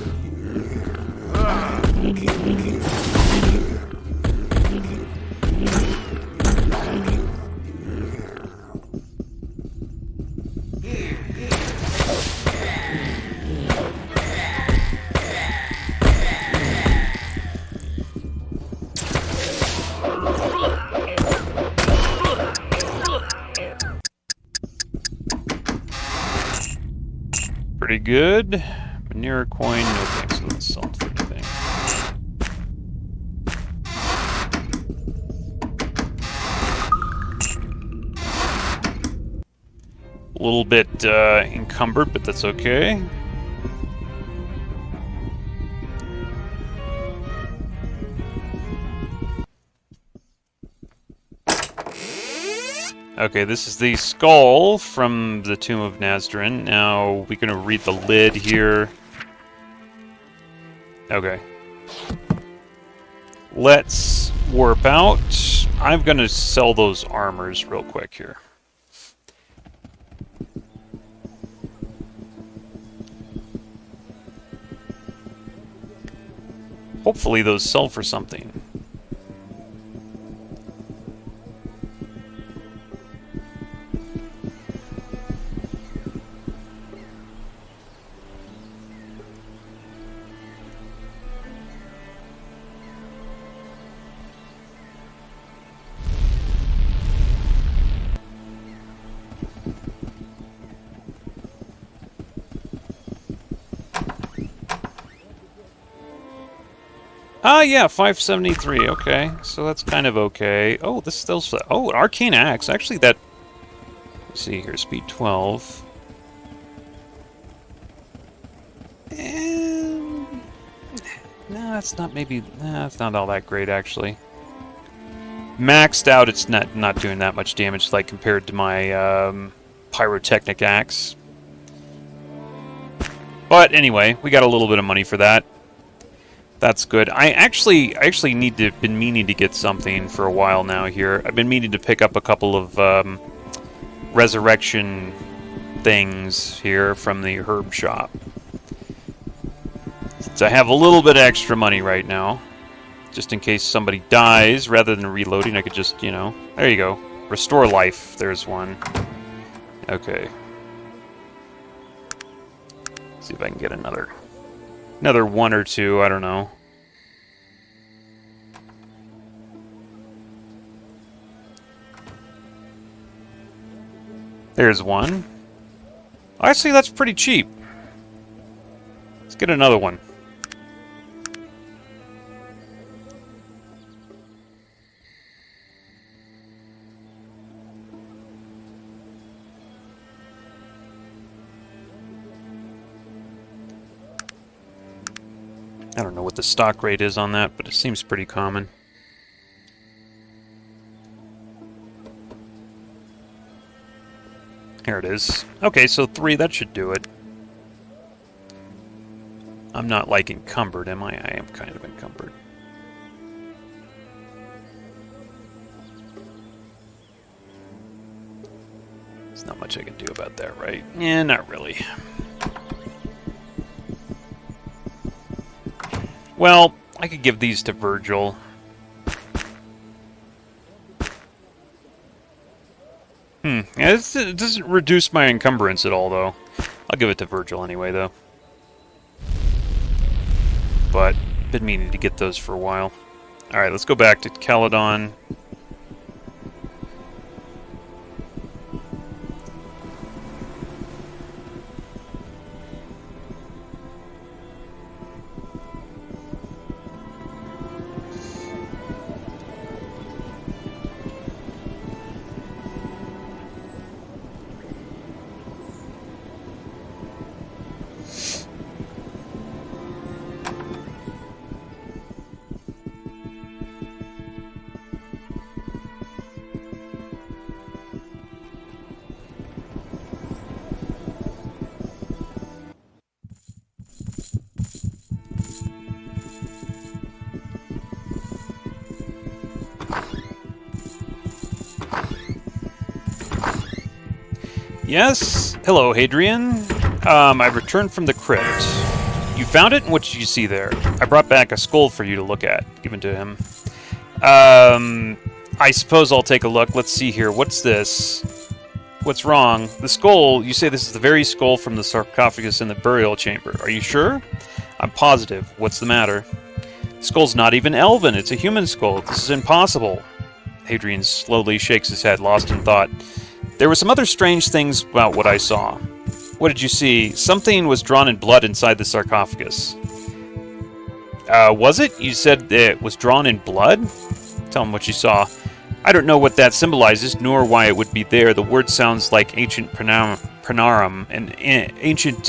pretty good. Manure coin, no thanks for the salt for anything. A little bit encumbered, but that's okay. Okay, this is the skull from the Tomb of Nazdarin. Now, we're going to read the lid here. Okay. Let's warp out. I'm going to sell those armors real quick here. Hopefully those sell for something. Ah, yeah, 573. Okay, so that's kind of okay. Oh, this still... Oh, an arcane axe. Actually, that... Let's see here, speed 12. No, that's not maybe... Nah, that's not all that great, actually. Maxed out, it's not doing that much damage, like, compared to my pyrotechnic axe. But anyway, we got a little bit of money for that. That's good. I actually been meaning to get something for a while now here. I've been meaning to pick up a couple of resurrection things here from the herb shop. Since I have a little bit of extra money right now, just in case somebody dies, rather than reloading, I could just, you know, there you go. Restore life. There's one. Okay. See if I can get another one or two, I don't know. There's one. Actually, that's pretty cheap. Let's get another one. I don't know what the stock rate is on that, but it seems pretty common. Here it is. Okay, so 3, that should do it. I'm not, like, encumbered, am I? I am kind of encumbered. There's not much I can do about that, right? Yeah, not really. Well, I could give these to Virgil. Yeah, it doesn't reduce my encumbrance at all, though. I'll give it to Virgil anyway, though. But, been meaning to get those for a while. Alright, let's go back to Caledon. Yes? Hello, Hadrian. I've returned from the crypt. You found it, and what did you see there? I brought back a skull for you to look at, given to him. I suppose I'll take a look. Let's see here. What's this? What's wrong? The skull, you say this is the very skull from the sarcophagus in the burial chamber. Are you sure? I'm positive. What's the matter? The skull's not even elven. It's a human skull. This is impossible. Hadrian slowly shakes his head, lost in thought. There were some other strange things about what I saw. What did you see? Something was drawn in blood inside the sarcophagus. Was it? You said it was drawn in blood? Tell him what you saw. I don't know what that symbolizes, nor why it would be there. The word sounds like ancient Pranarum, an ancient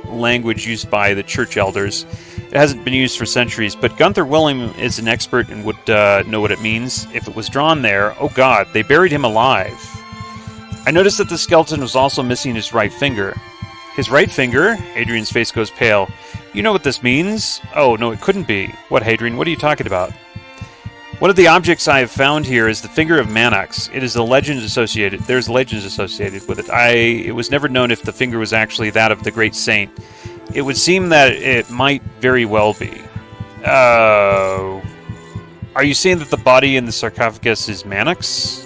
language used by the church elders. It hasn't been used for centuries, but Gunther William is an expert and would know what it means. If it was drawn there, oh god, they buried him alive. I noticed that the skeleton was also missing his right finger. His right finger? Hadrian's face goes pale. You know what this means? Oh, no, it couldn't be. What, Hadrian? What are you talking about? One of the objects I have found here is the finger of Manax. It is a legend associated. There's legends associated with it. It was never known if the finger was actually that of the great saint. It would seem that it might very well be. Are you saying that the body in the sarcophagus is Manax?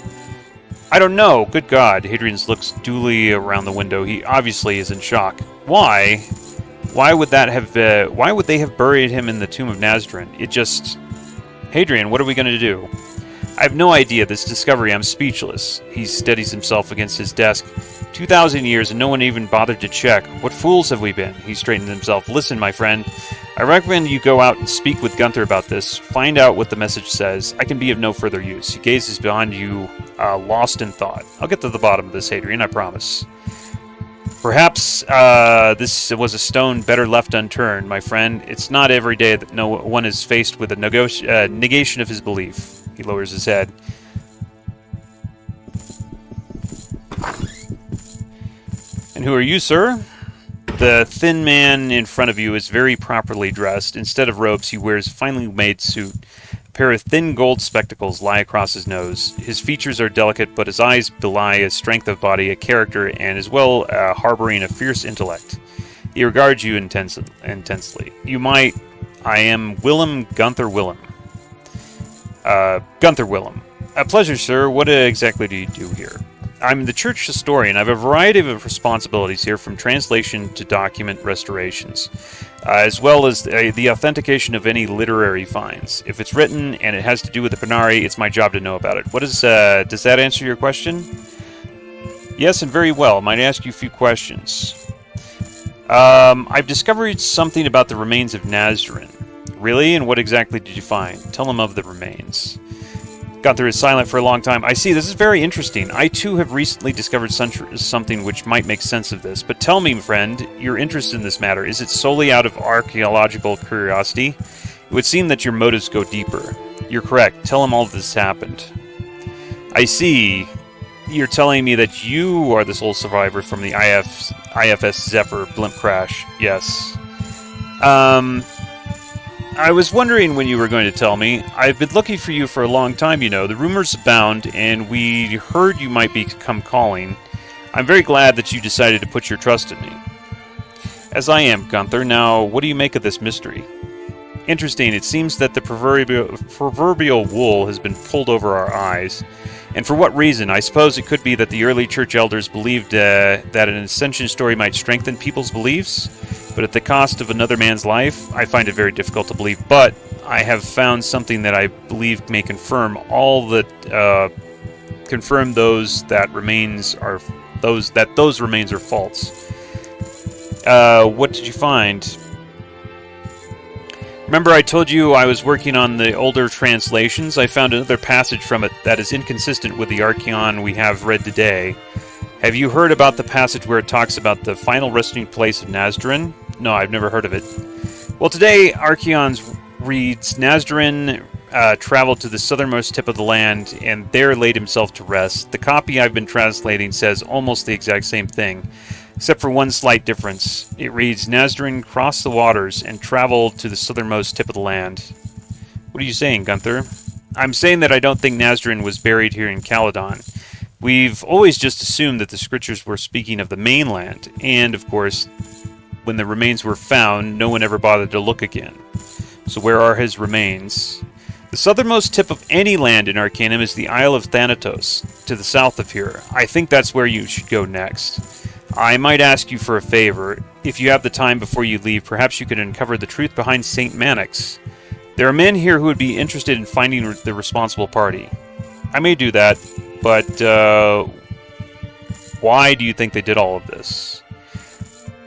I don't know. Good God. Hadrian looks duly around the window. He obviously is in shock. Why? Why would they have buried him in the tomb of Nazdarin? It just... Hadrian, what are we going to do? I have no idea. This discovery, I'm speechless. He steadies himself against his desk. 2,000 years and no one even bothered to check. What fools have we been? He straightened himself. Listen, my friend. I recommend you go out and speak with Gunther about this. Find out what the message says. I can be of no further use. He gazes beyond you, lost in thought. I'll get to the bottom of this, Hadrian, I promise. Perhaps this was a stone better left unturned, my friend. It's not every day that no one is faced with a negation of his belief. He lowers his head. And who are you, sir? The thin man in front of you is very properly dressed. Instead of robes, he wears a finely made suit. A pair of thin gold spectacles lie across his nose. His features are delicate, but his eyes belie a strength of body, a character, and as well harboring a fierce intellect. He regards you intensely. I am Willem Gunther Willem. Gunther Willem. A pleasure, sir. What exactly do you do here? I'm the church historian. I have a variety of responsibilities here, from translation to document restorations, as well as the authentication of any literary finds. If it's written and it has to do with the Pranari, it's my job to know about it. Does that answer your question? Yes, and very well. Might I ask you a few questions? I've discovered something about the remains of Nazdarin. Really? And what exactly did you find? Tell him of the remains. Gunther is silent for a long time. I see, this is very interesting. I too have recently discovered something which might make sense of this. But tell me, friend, your interest in this matter, is it solely out of archaeological curiosity? It would seem that your motives go deeper. You're correct. Tell him all of this happened. I see. You're telling me that you are the sole survivor from the IFS Zephyr blimp crash. Yes. I was wondering when you were going to tell me. I've been looking for you for a long time, you know. The rumors abound, and we heard you might come calling. I'm very glad that you decided to put your trust in me. As I am, Gunther. Now, what do you make of this mystery? Interesting. It seems that the proverbial wool has been pulled over our eyes. And for what reason? I suppose it could be that the early church elders believed that an ascension story might strengthen people's beliefs, but at the cost of another man's life. I find it very difficult to believe, but I have found something that I believe may confirm those remains are false. What did you find? Remember I told you I was working on the older translations? I found another passage from it that is inconsistent with the Arcanum we have read today. Have you heard about the passage where it talks about the final resting place of Nazdarin? No, I've never heard of it. Well, today, Arcanum reads, Nazdarin traveled to the southernmost tip of the land and there laid himself to rest. The copy I've been translating says almost the exact same thing, except for one slight difference. It reads, Nazdarin crossed the waters and traveled to the southernmost tip of the land. What are you saying, Gunther? I'm saying that I don't think Nazdarin was buried here in Caledon. We've always just assumed that the scriptures were speaking of the mainland, and, of course, when the remains were found, no one ever bothered to look again. So where are his remains? The southernmost tip of any land in Arcanum is the Isle of Thanatos, to the south of here. I think that's where you should go next. I might ask you for a favor. If you have the time before you leave, perhaps you could uncover the truth behind St. Manax. There are men here who would be interested in finding the responsible party. I may do that, but why do you think they did all of this?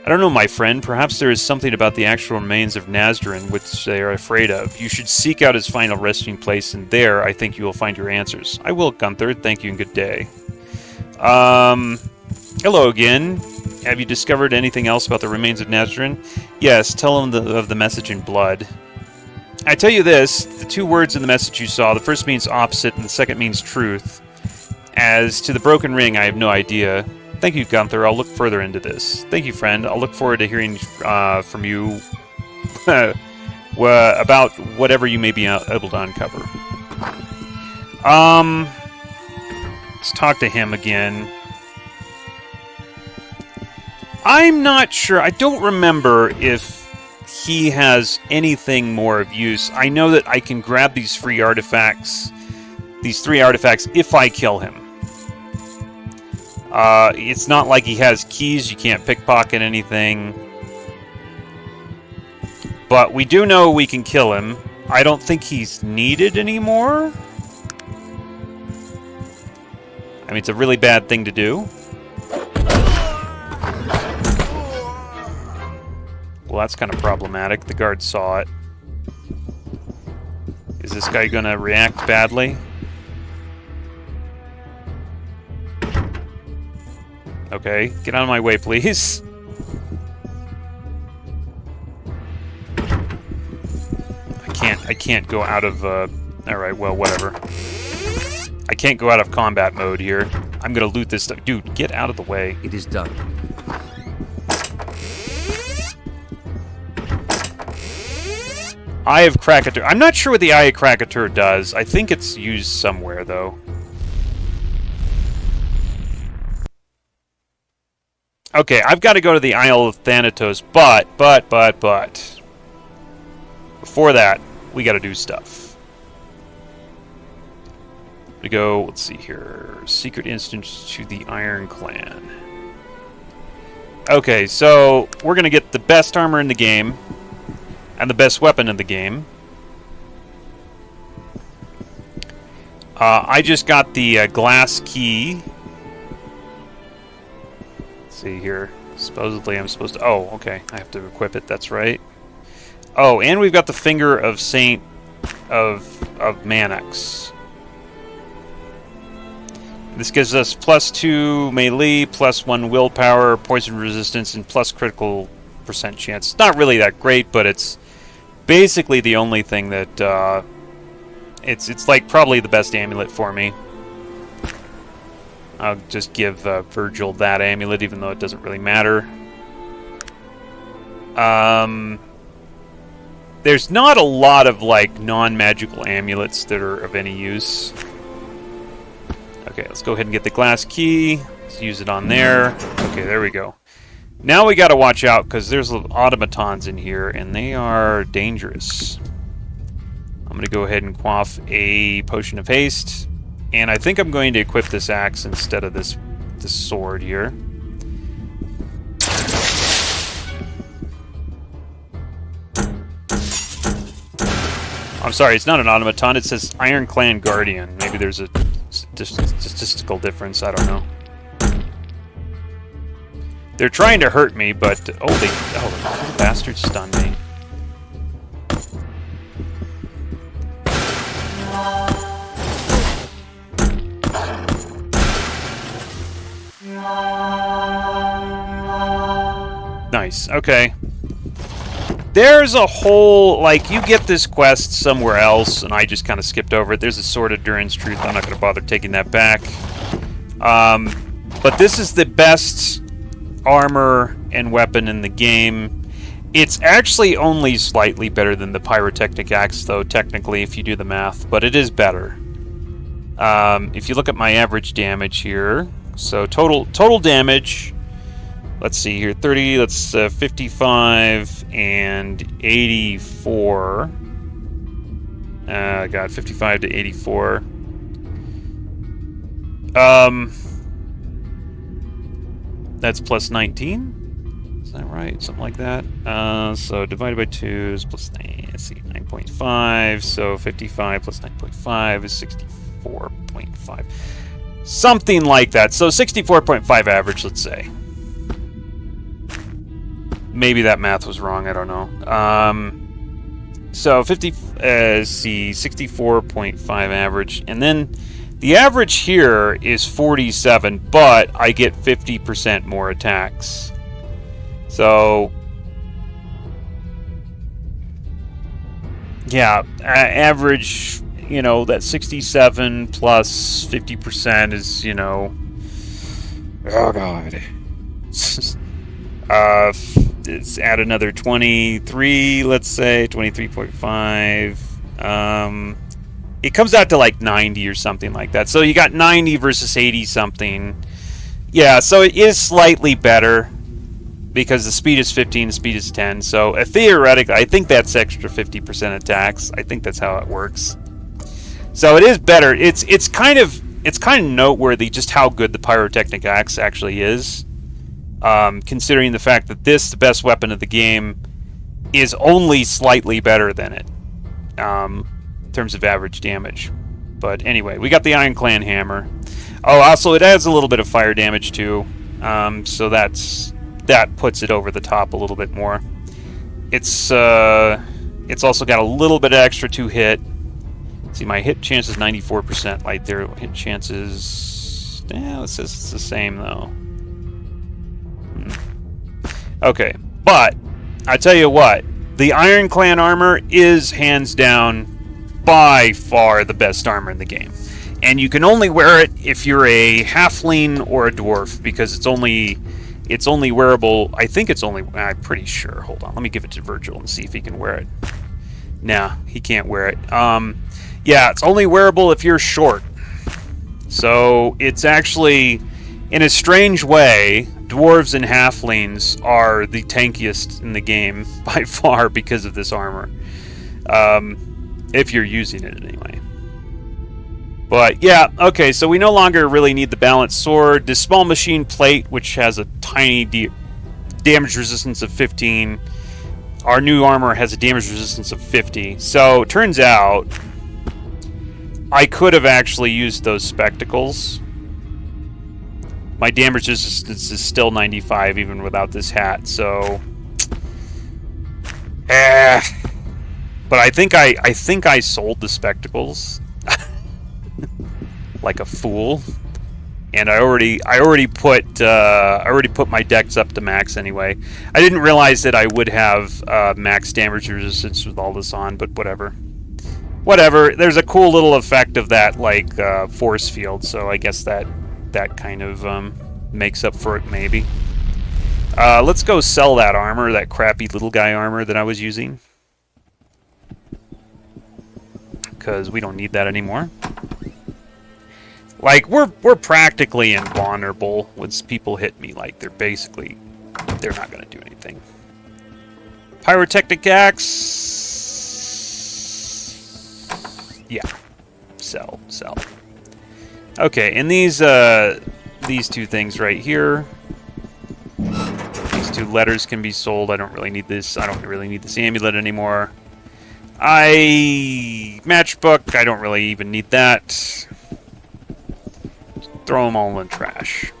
I don't know, my friend. Perhaps there is something about the actual remains of Nazdarin which they are afraid of. You should seek out his final resting place, and there I think you will find your answers. I will, Gunther. Thank you and good day. Hello again. Have you discovered anything else about the remains of Nazdarin? Yes, tell him of the message in blood. I tell you this, the two words in the message you saw, the first means opposite and the second means truth. As to the broken ring, I have no idea. Thank you, Gunther. I'll look further into this. Thank you, friend. I'll look forward to hearing from you about whatever you may be able to uncover. Let's talk to him again. I'm not sure. I don't remember if he has anything more of use. I know that I can grab these free artifacts, these 3 artifacts, if I kill him. It's not like he has keys. You can't pickpocket anything. But we do know we can kill him. I don't think he's needed anymore. I mean, it's a really bad thing to do. Well, that's kind of problematic. The guard saw it. Is this guy going to react badly? Okay, get out of my way, please. I can't go out of, alright, well, whatever. I can't go out of combat mode here. I'm gonna loot this stuff. Dude, get out of the way. It is done. Eye of Krakatur. I'm not sure what the Eye of Krakatur does. I think it's used somewhere, though. Okay, I've got to go to the Isle of Thanatos, but. Before that, we got to do stuff. We go, let's see here. Secret instance to the Iron Clan. Okay, so we're going to get the best armor in the game. And the best weapon in the game. I just got the glass key. Let's see here. Supposedly I'm supposed to... Oh, okay. I have to equip it. That's right. Oh, and we've got the Finger of Saint... of Manax. This gives us +2 melee, +1 willpower, poison resistance, and plus critical % chance. It's not really that great, but it's basically the only thing that it's like probably the best amulet for me. I'll just give Virgil that amulet, even though it doesn't really matter. There's not a lot of like non-magical amulets that are of any use. Okay, let's go ahead and get the glass key. Let's use it on there. Okay, there we go. Now we gotta watch out, because there's automatons in here, and they are dangerous. I'm gonna go ahead and quaff a potion of haste, and I think I'm going to equip this axe instead of this sword here. I'm sorry, it's not an automaton, it says Iron Clan Guardian. Maybe there's a statistical difference, I don't know. They're trying to hurt me, but... Oh, the bastards stunned me. Nice, okay. There's a whole... Like, you get this quest somewhere else, and I just kind of skipped over it. There's a Sword of Durin's Truth. I'm not going to bother taking that back. But this is the best armor and weapon in the game. It's actually only slightly better than the Pyrotechnic Axe, though, technically, if you do the math, but it is better. If you look at my average damage here, so total damage, let's see here, 30, that's 55 and 84. Got 55 to 84. That's plus 19. Is that right? Something like that. So divided by 2 is plus 9. Let's see, 9.5. So 55 plus 9.5 is 64.5. Something like that. So 64.5 average, let's say. maybe that math was wrong. I don't know. So 64.5 average, and then the average here is 47, but I get 50% more attacks. So yeah, average, you know, that 67 plus 50% is, you know, oh god. It's add another 23, let's say 23.5. It comes out to like 90 or something like that. So you got 90 versus 80 something. Yeah, so it is slightly better because the speed is 15, the speed is 10. So theoretically, I think that's extra 50% attacks. I think that's how it works. So it is better. It's kind of noteworthy just how good the pyrotechnic axe actually is. Considering the fact that the best weapon of the game, is only slightly better than it, in terms of average damage. But anyway, we got the Iron Clan hammer. Oh, also it adds a little bit of fire damage too, so that puts it over the top a little bit more. It's also got a little bit extra to hit. See, my hit chance is 94%. Right there, hit chances. Yeah, it says it's the same though. Okay, but I tell you what, the Iron Clan armor is hands down by far the best armor in the game, and you can only wear it if you're a halfling or a dwarf, because it's only wearable. I think it's only. I'm pretty sure. Hold on, let me give it to Virgil and see if he can wear it. Nah, he can't wear it. Yeah, it's only wearable if you're short. So it's actually, in a strange way, dwarves and halflings are the tankiest in the game by far because of this armor. If you're using it anyway. But yeah, okay, so we no longer really need the balanced sword. The small machine plate, which has a tiny damage resistance of 15. Our new armor has a damage resistance of 50. So, turns out, I could have actually used those spectacles. My damage resistance is still 95 even without this hat, so but I think I sold the spectacles like a fool, and I already put my dex up to max anyway. I didn't realize that I would have max damage resistance with all this on, but whatever. There's a cool little effect of that, like force field, so I guess that kind of makes up for it, maybe. Let's go sell that armor, that crappy little guy armor that I was using, because we don't need that anymore. Like, we're practically invulnerable once people hit me. Like, they're not gonna do anything. Pyrotechnic axe. Yeah, sell. Okay, and these two things right here, these two letters can be sold. I don't really need this. I don't really need this amulet anymore. Matchbook, I don't really even need that. Just throw them all in the trash.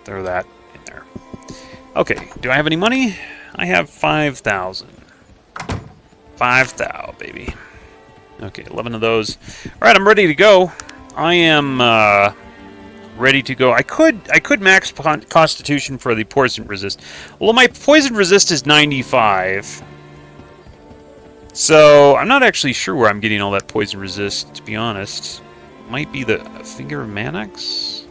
Throw that in there. Okay, do I have any money? I have 5,000. 5,000, baby. Okay, 11 of those. Alright, I'm ready to go. I am ready to go. I could max Constitution for the poison resist. Well, my poison resist is 95. So, I'm not actually sure where I'm getting all that poison resist, to be honest. Might be the Finger of Manax?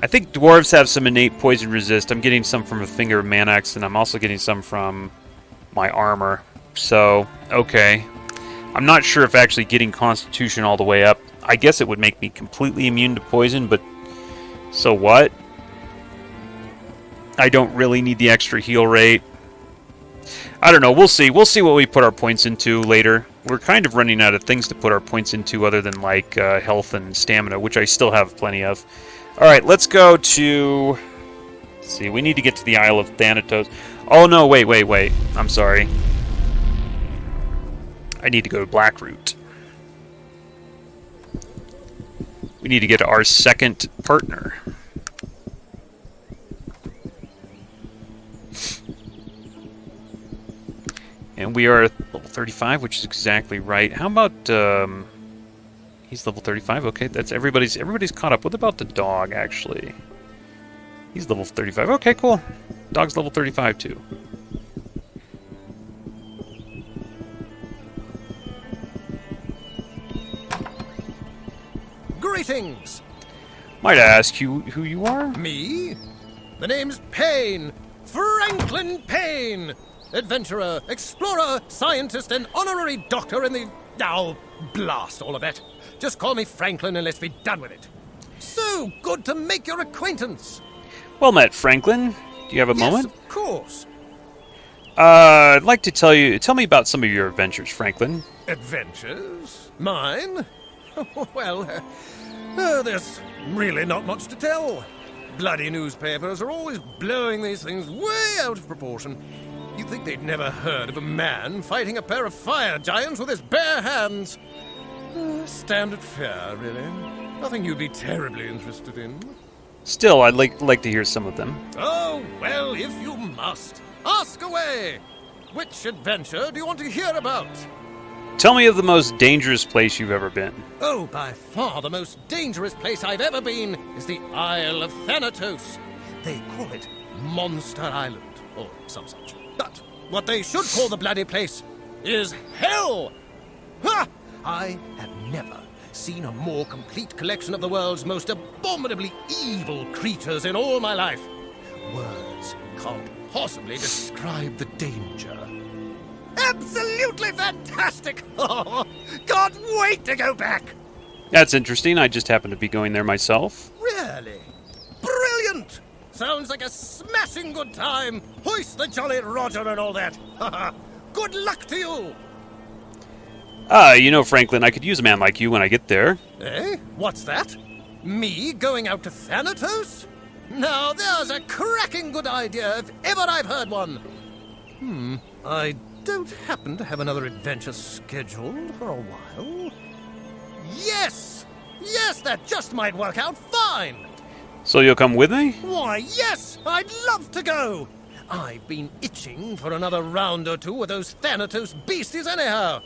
I think dwarves have some innate poison resist. I'm getting some from a Finger of Manax, and I'm also getting some from my armor. So, okay. I'm not sure if actually getting Constitution all the way up, I guess it would make me completely immune to poison, but so what? I don't really need the extra heal rate. I don't know, we'll see. We'll see what we put our points into later. We're kind of running out of things to put our points into other than, like, health and stamina, which I still have plenty of. Alright, let's go to... Let's see, we need to get to the Isle of Thanatos. Oh, no, wait. I'm sorry. I need to go to Blackroot. We need to get our second partner. And we are level 35, which is exactly right. How about, he's level 35, okay, that's everybody's caught up. What about the dog, actually? He's level 35, okay, cool. Dog's level 35, too. Greetings! Might I ask you who you are? Me? The name's Payne. Franklin Payne! Adventurer, explorer, scientist, and honorary doctor in the... Oh, blast all of that. Just call me Franklin and let's be done with it. So good to make your acquaintance. Well met, Franklin. Do you have a moment? Yes, of course. I'd like to tell me about some of your adventures, Franklin. Adventures? Mine? Well, there's really not much to tell. Bloody newspapers are always blowing these things way out of proportion. You'd think they'd never heard of a man fighting a pair of fire giants with his bare hands. Standard fare, really. Nothing you'd be terribly interested in. Still, I'd like to hear some of them. Oh, well, if you must. Ask away! Which adventure do you want to hear about? Tell me of the most dangerous place you've ever been. Oh, by far the most dangerous place I've ever been is the Isle of Thanatos. They call it Monster Island, or some such. But what they should call the bloody place is Hell! Ha! I have never seen a more complete collection of the world's most abominably evil creatures in all my life. Words can't possibly describe the danger. Absolutely fantastic! Oh, can't wait to go back! That's interesting. I just happen to be going there myself. Really? Brilliant! Sounds like a smashing good time. Hoist the Jolly Roger and all that. Good luck to you! You know, Franklin, I could use a man like you when I get there. Eh? What's that? Me going out to Thanatos? Now there's a cracking good idea if ever I've heard one. I don't happen to have another adventure scheduled for a while. Yes! Yes, that just might work out fine! So you'll come with me? Why, yes! I'd love to go! I've been itching for another round or two with those Thanatos beasties anyhow.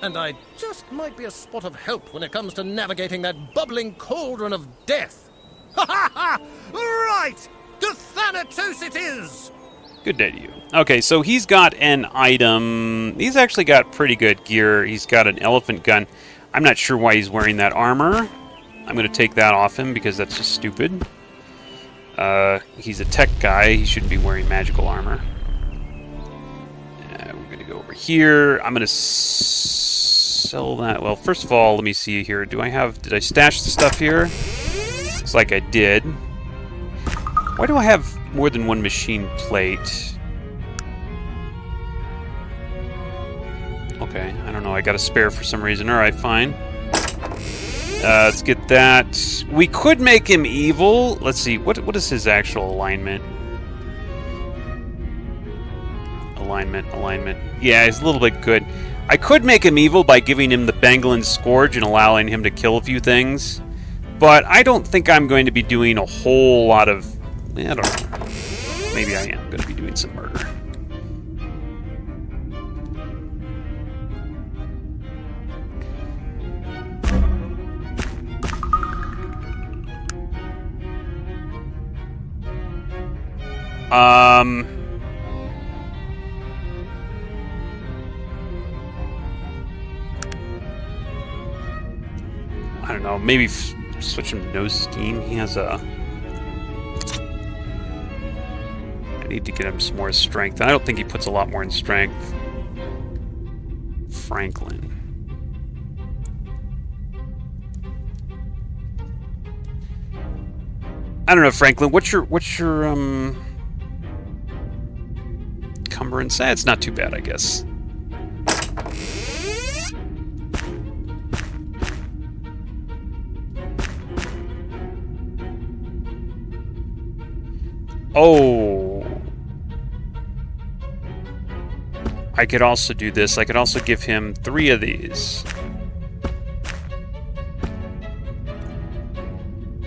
And I just might be a spot of help when it comes to navigating that bubbling cauldron of death. Ha ha ha! Right! To Thanatos it is! Good day to you. Okay, so he's got an item. He's actually got pretty good gear. He's got an elephant gun. I'm not sure why he's wearing that armor. I'm going to take that off him because that's just stupid. He's a tech guy. He shouldn't be wearing magical armor. We're going to go over here. I'm going to sell that. Well, first of all, let me see here. Did I stash the stuff here? Looks like I did. Why do I have more than one machine plate? Okay, I don't know. I got a spare for some reason. Alright, fine. Let's get that. We could make him evil. Let's see. What is his actual alignment? Alignment. Yeah, he's a little bit good. I could make him evil by giving him the Bengalin Scourge and allowing him to kill a few things. But I don't think I'm going to be doing a whole lot of... I don't know. Maybe I am going to be doing some murder. I don't know, maybe switch him to no scheme. He has a... I need to get him some more strength. I don't think he puts a lot more in strength. Franklin. I don't know, Franklin. What's your encumbrance? It's not too bad, I guess. Oh. I could also do this. I could also give him 3 of these.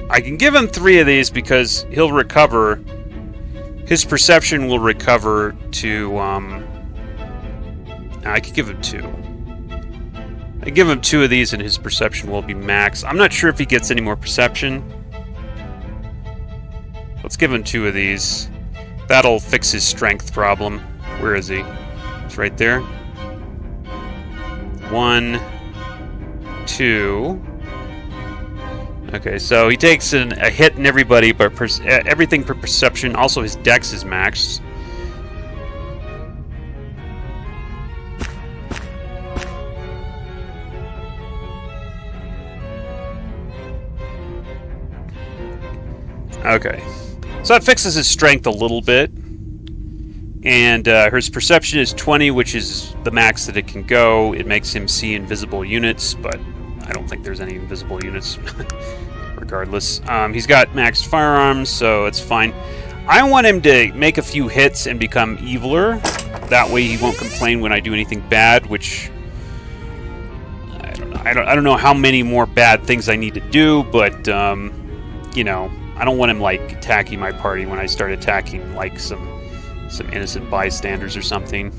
I can give him 3 of these because he'll recover. His perception will recover to, I could give him 2. I give him 2 of these and his perception will be max. I'm not sure if he gets any more perception. Let's give him 2 of these. That'll fix his strength problem. Where is he? It's right there. 1, 2. Okay, so he takes a hit in everybody, but everything per perception. Also, his dex is maxed. Okay, so that fixes his strength a little bit. And his perception is 20, which is the max that it can go. It makes him see invisible units, but I don't think there's any invisible units. Regardless, he's got maxed firearms, so it's fine. I want him to make a few hits and become eviler. That way, he won't complain when I do anything bad. Which I don't know how many more bad things I need to do, but you know, I don't want him like attacking my party when I start attacking like some innocent bystanders or something.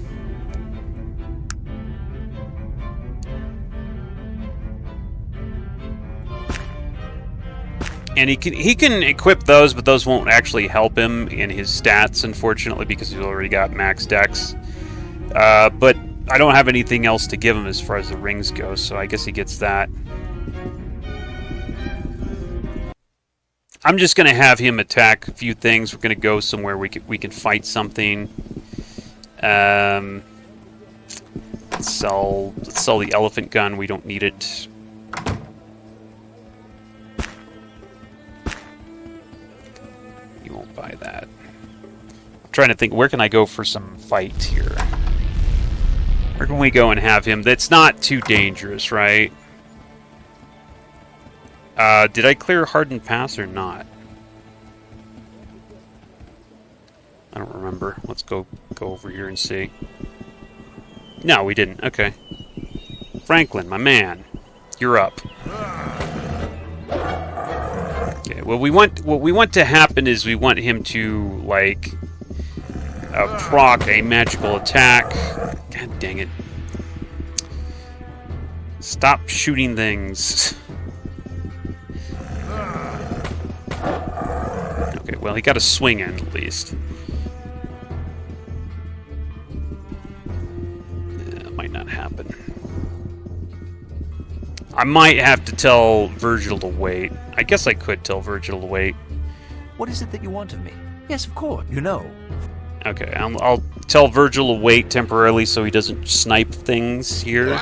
And he can equip those, but those won't actually help him in his stats, unfortunately, because he's already got max dex. But I don't have anything else to give him as far as the rings go, so I guess he gets that. I'm just going to have him attack a few things. We're going to go somewhere we can fight something. Let's sell the elephant gun. We don't need it. You won't buy that. I'm trying to think, where can I go for some fight here? Where can we go and have him? That's not too dangerous, right? Did I clear Hardened Pass or not? I don't remember. Let's go over here and see. No, we didn't. Okay. Franklin, my man, you're up. Okay. Well, what we want to happen is we want him to like proc a magical attack. God dang it! Stop shooting things. Okay, well, he got a swing in, at least. That might not happen. I might have to tell Virgil to wait. I guess I could tell Virgil to wait. What is it that you want of me? Yes, of course, you know. Okay, I'll tell Virgil to wait temporarily so he doesn't snipe things here.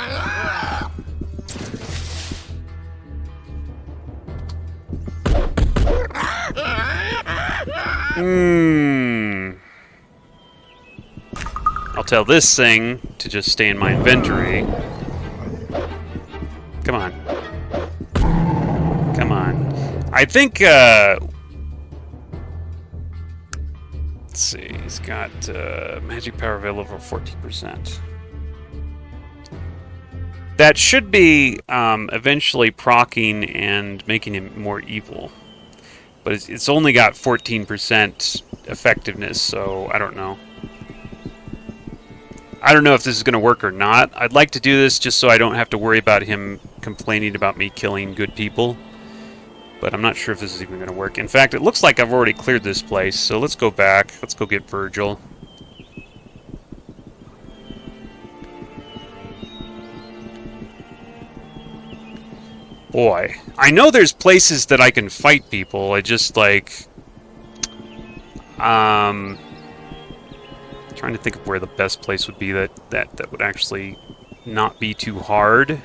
I'll tell this thing to just stay in my inventory. Come on. Come on. I think, let's see, he's got magic power available for 14%. That should be eventually proccing and making him more evil. But it's only got 14% effectiveness, so I don't know. I don't know if this is going to work or not. I'd like to do this just so I don't have to worry about him complaining about me killing good people. But I'm not sure if this is even going to work. In fact, it looks like I've already cleared this place, so let's go back. Let's go get Virgil. Boy, I know there's places that I can fight people. I just, like... trying to think of where the best place would be that would actually not be too hard.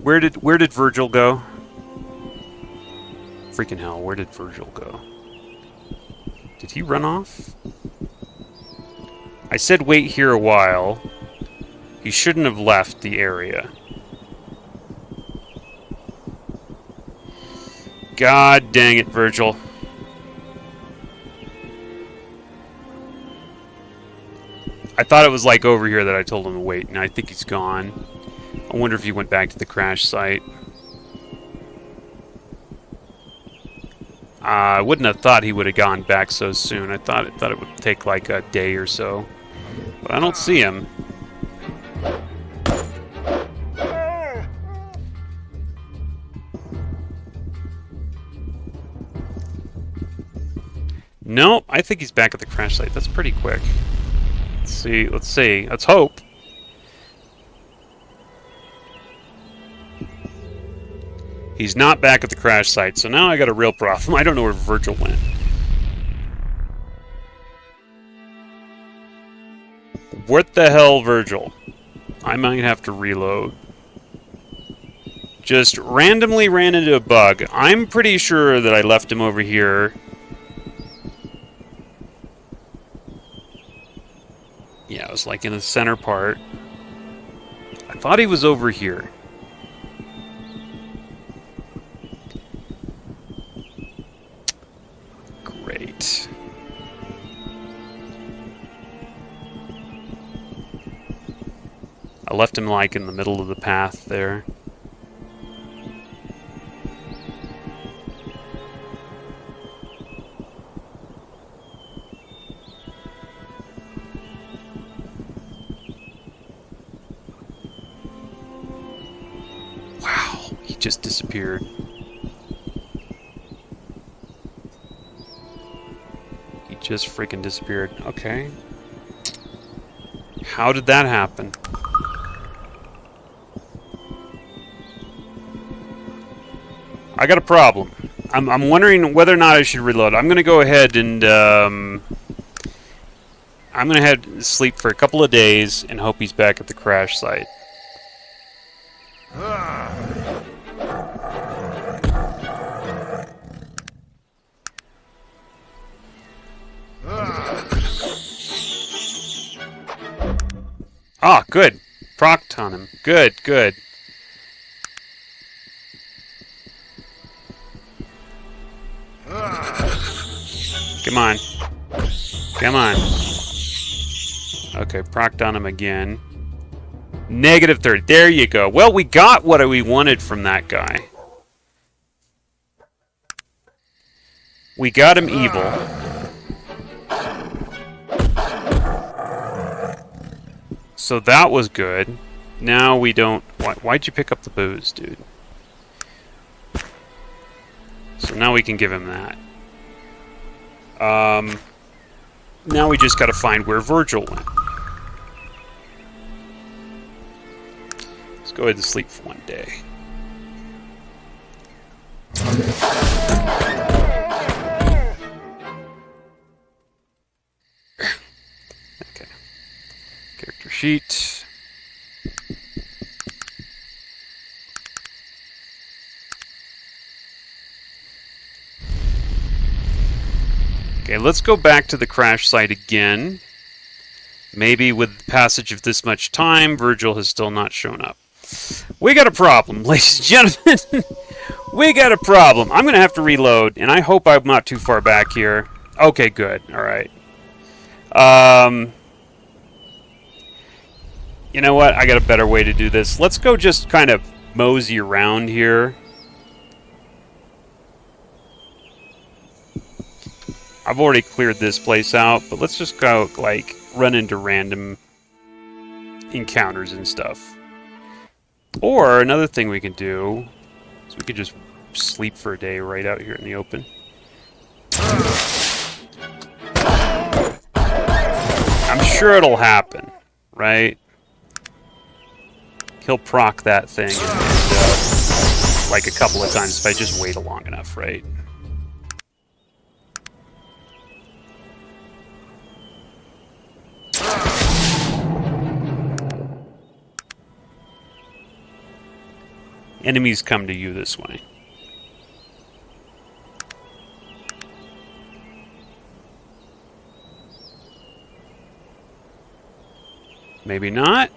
Where did Virgil go? Freaking hell, where did Virgil go? Did he run off? I said wait here a while. He shouldn't have left the area. God dang it, Virgil. I thought it was like over here that I told him to wait, and I think he's gone. I wonder if he went back to the crash site. I wouldn't have thought he would have gone back so soon. I thought it would take like a day or so. But I don't see him. No, I think he's back at the crash site. That's pretty quick. Let's see. Let's see. Let's hope. He's not back at the crash site, so now I got a real problem. I don't know where Virgil went. What the hell, Virgil? I might have to reload. Just randomly ran into a bug. I'm pretty sure that I left him over here. Yeah, it was like in the center part. I thought he was over here. Great. I left him like in the middle of the path there. Wow, he just disappeared. He just freaking disappeared. Okay. How did that happen? I got a problem. I'm wondering whether or not I should reload. I'm going to go ahead and I'm going to head to sleep for a couple of days and hope he's back at the crash site. Ah, good. Procced on him. Good, good. Come on. Come on. Okay, procced on him again. Negative 30. There you go. Well, we got what we wanted from that guy. We got him evil. So that was good. Now we don't... Why'd you pick up the booze, dude? So now we can give him that. Now we just gotta find where Virgil went. Let's go ahead and sleep for one day. Okay. Character sheet. Okay, let's go back to the crash site again. Maybe with the passage of this much time, Virgil has still not shown up. We got a problem, ladies and gentlemen. We got a problem. I'm going to have to reload, and I hope I'm not too far back here. Okay, good. All right. You know what? I got a better way to do this. Let's go just kind of mosey around here. I've already cleared this place out, but let's just go, like, run into random encounters and stuff. Or, another thing we can do is we could just sleep for a day right out here in the open. I'm sure it'll happen, right? He'll proc that thing and, like a couple of times if I just wait long enough, right? Enemies come to you this way. Maybe not.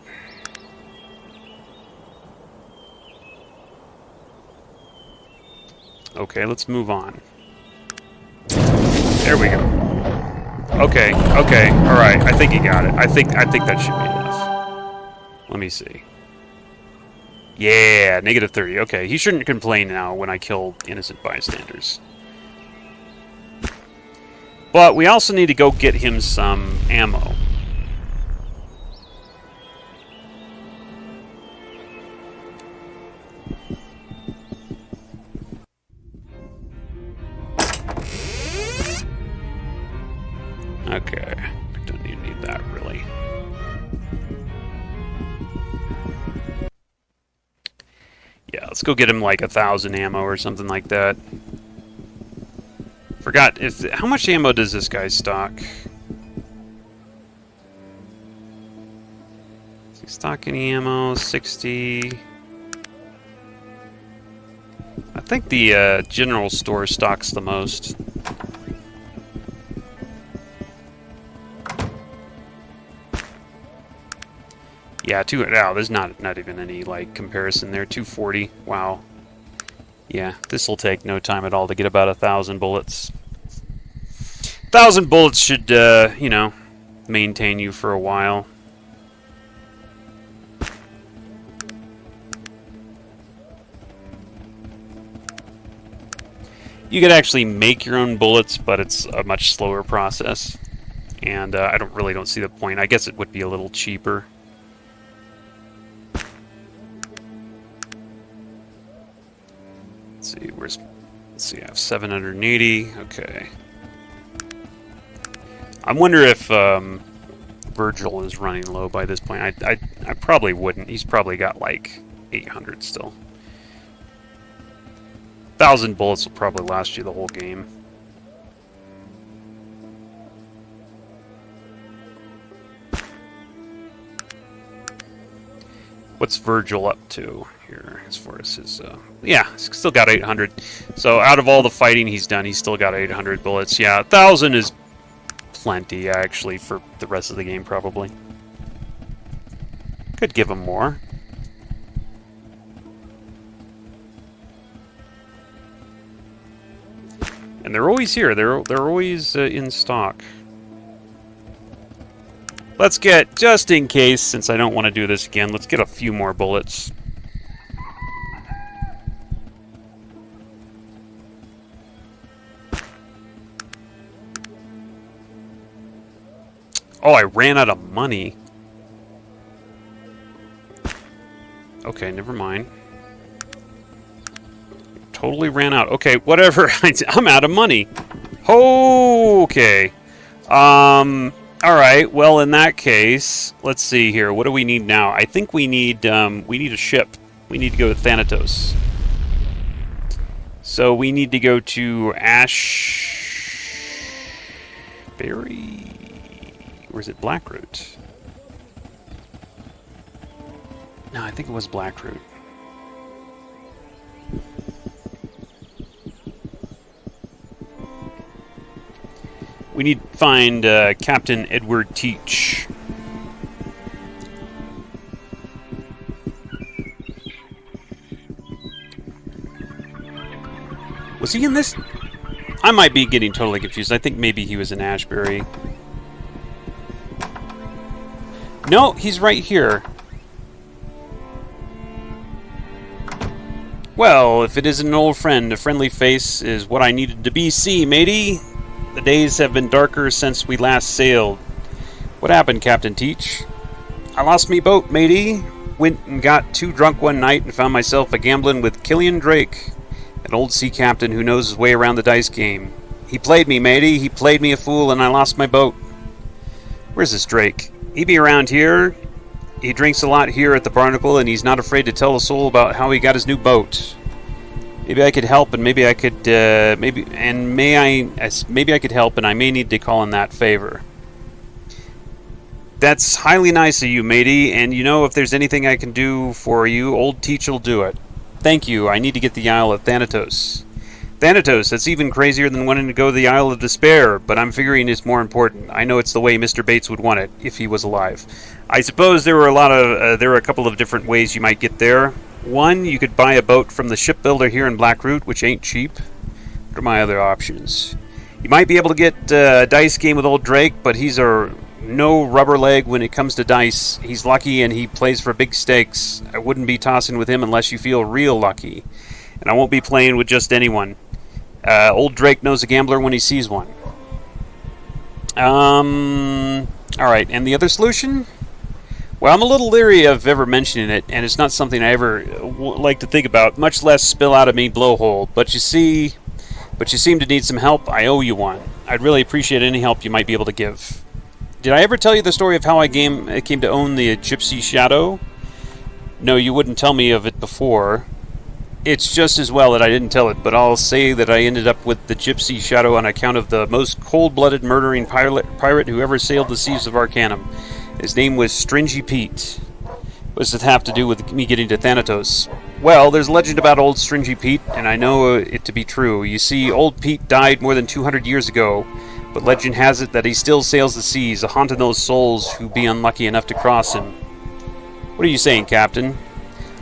Okay, let's move on. There we go. Okay, okay, alright. I think he got it. I think that should be enough. Let me see. Yeah, negative 30. Okay, he shouldn't complain now when I kill innocent bystanders. But we also need to go get him some ammo. Okay, don't even need that really. Yeah, let's go get him like 1,000 ammo or something like that. Forgot, how much ammo does this guy stock? Does he stock any ammo? 60. I think the general store stocks the most. Yeah, there's not even any like comparison there. 240. Wow. Yeah, this will take no time at all to get about 1,000 bullets. 1,000 bullets should, you know, maintain you for a while. You could actually make your own bullets, but it's a much slower process. And I really don't see the point. I guess it would be a little cheaper. Let's see, let's see, I have 780. Okay. I wonder if Virgil is running low by this point. I probably wouldn't. He's probably got like 800 still. 1,000 bullets will probably last you the whole game. What's Virgil up to here as far as his... yeah, he's still got 800. So out of all the fighting he's done, he's still got 800 bullets. Yeah, 1,000 is plenty, actually, for the rest of the game, probably. Could give him more. And they're always here. They're always in stock. Let's get, just in case, since I don't want to do this again, let's get a few more bullets. Oh, I ran out of money. Okay, never mind. Totally ran out. Okay, whatever. I'm out of money. Okay. Alright, well, in that case, let's see here. What do we need now? I think we need a ship. We need to go to Thanatos. So we need to go to Ashbury? Or is it Blackroot? No, I think it was Blackroot. We need to find Captain Edward Teach. Was he in this? I might be getting totally confused. I think maybe he was in Ashbury. No, he's right here. Well, if it isn't an old friend, a friendly face is what I needed to be. See, matey? The days have been darker since we last sailed. What happened, Captain Teach? I lost me boat, matey. Went and got too drunk one night and found myself a-gambling with Killian Drake, an old sea captain who knows his way around the dice game. He played me, matey. He played me a fool and I lost my boat. Where's this Drake? He be around here. He drinks a lot here at the Barnacle and he's not afraid to tell a soul about how he got his new boat. Maybe I could help, and maybe I could, maybe I could help, and I may need to call in that favor. That's highly nice of you, matey, and you know if there's anything I can do for you, old Teach will do it. Thank you, I need to get the Isle of Thanatos. Thanatos, that's even crazier than wanting to go to the Isle of Despair, but I'm figuring it's more important. I know it's the way Mr. Bates would want it, if he was alive. I suppose there were a couple of different ways you might get there. One, you could buy a boat from the shipbuilder here in Blackroot, which ain't cheap. What are my other options? You might be able to get a dice game with old Drake, but he's no rubber leg when it comes to dice. He's lucky and he plays for big stakes. I wouldn't be tossing with him unless you feel real lucky. And I won't be playing with just anyone. Old Drake knows a gambler when he sees one. Alright, and the other solution? Well, I'm a little leery of ever mentioning it, and it's not something I ever like to think about, much less spill out of me blowhole. But you seem to need some help. I owe you one. I'd really appreciate any help you might be able to give. Did I ever tell you the story of how I came to own the Gypsy Shadow? No, you wouldn't tell me of it before. It's just as well that I didn't tell it, but I'll say that I ended up with the Gypsy Shadow on account of the most cold-blooded murdering pirate who ever sailed the seas of Arcanum. His name was Stringy Pete. What does it have to do with me getting to Thanatos? Well, there's a legend about old Stringy Pete, and I know it to be true. You see, old Pete died more than 200 years ago, but legend has it that he still sails the seas, haunting those souls who be unlucky enough to cross him. What are you saying, Captain?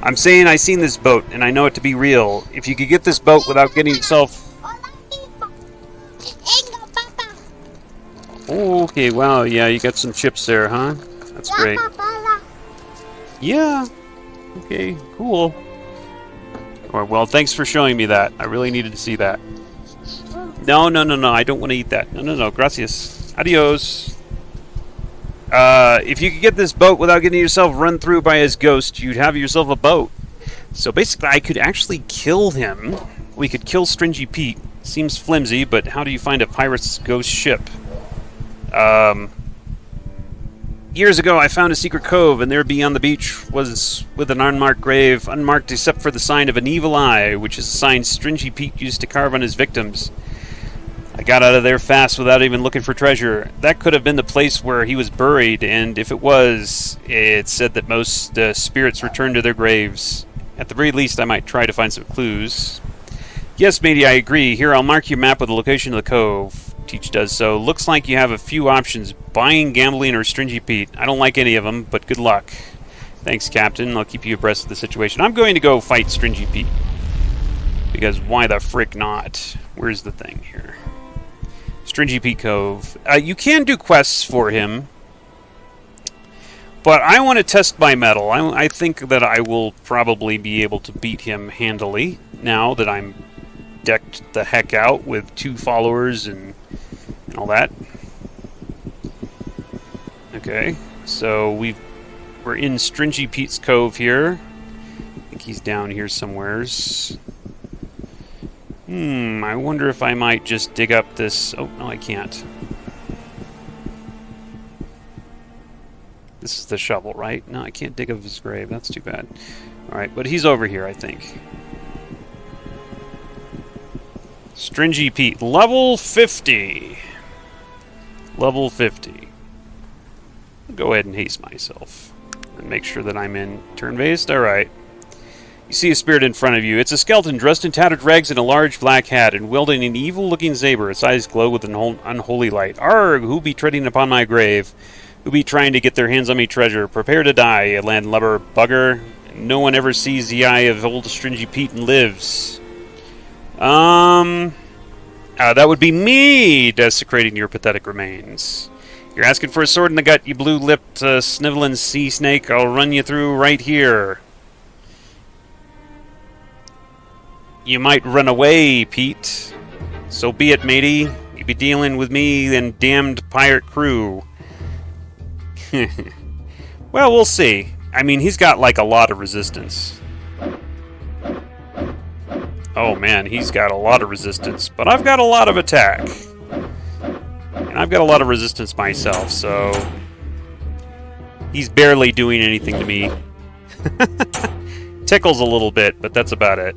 I'm saying I seen this boat, and I know it to be real. If you could get this boat without getting yourself... Okay, wow, yeah, you got some chips there, huh? That's great. Yeah. Okay, cool. Well, thanks for showing me that. I really needed to see that. No, I don't want to eat that. No, gracias. Adios. If you could get this boat without getting yourself run through by his ghost, you'd have yourself a boat. So basically, I could actually kill him. We could kill Stringy Pete. Seems flimsy, but how do you find a pirate's ghost ship? Years ago, I found a secret cove, and there beyond the beach was with an unmarked grave, unmarked except for the sign of an evil eye, which is a sign Stringy Pete used to carve on his victims. I got out of there fast without even looking for treasure. That could have been the place where he was buried, and if it was, it said that most spirits returned to their graves. At the very least, I might try to find some clues. Yes, matey, I agree. Here, I'll mark your map with the location of the cove. Teach does so. Looks like you have a few options. Buying, gambling, or Stringy Pete. I don't like any of them, but good luck. Thanks, Captain. I'll keep you abreast of the situation. I'm going to go fight Stringy Pete. Because why the frick not? Where's the thing here? Stringy Pete Cove. You can do quests for him. But I want to test my mettle. I think that I will probably be able to beat him handily. Now that I'm decked the heck out with 2 followers and all that. Okay, so we're in Stringy Pete's Cove here. I think he's down here somewheres. I wonder if I might just dig up this... Oh, no, I can't. This is the shovel, right? No, I can't dig up his grave. That's too bad. Alright, but he's over here, I think. Stringy Pete, level 50. Level 50. I'll go ahead and haste myself. And make sure that I'm in turn-based. Alright. You see a spirit in front of you. It's a skeleton dressed in tattered rags and a large black hat, and wielding an evil-looking saber. Its eyes glow with an unholy light. Arg! Who be treading upon my grave? Who be trying to get their hands on me treasure? Prepare to die, you landlubber bugger. No one ever sees the eye of old Stringy Pete and lives. That would be me desecrating your pathetic remains. You're asking for a sword in the gut, you blue-lipped, sniveling sea snake. I'll run you through right here. You might run away, Pete. So be it, matey. You be dealing with me and damned pirate crew. Well, we'll see. I mean, he's got, like, a lot of resistance. Oh, man, he's got a lot of resistance. But I've got a lot of attack. And I've got a lot of resistance myself, so... He's barely doing anything to me. Tickles a little bit, but that's about it.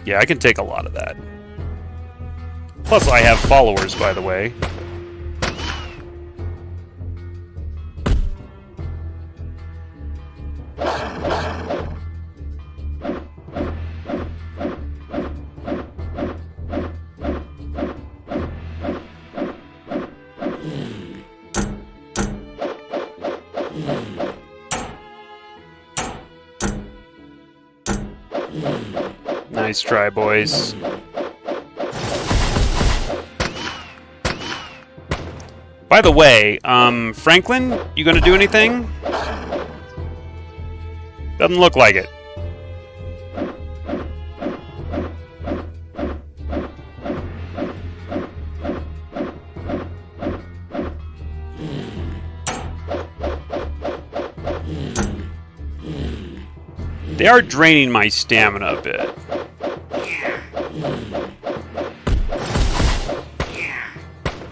Yeah, I can take a lot of that. Plus, I have followers, by the way. Nice try, boys. By the way, Franklin, you gonna do anything? Doesn't look like it. They are draining my stamina a bit.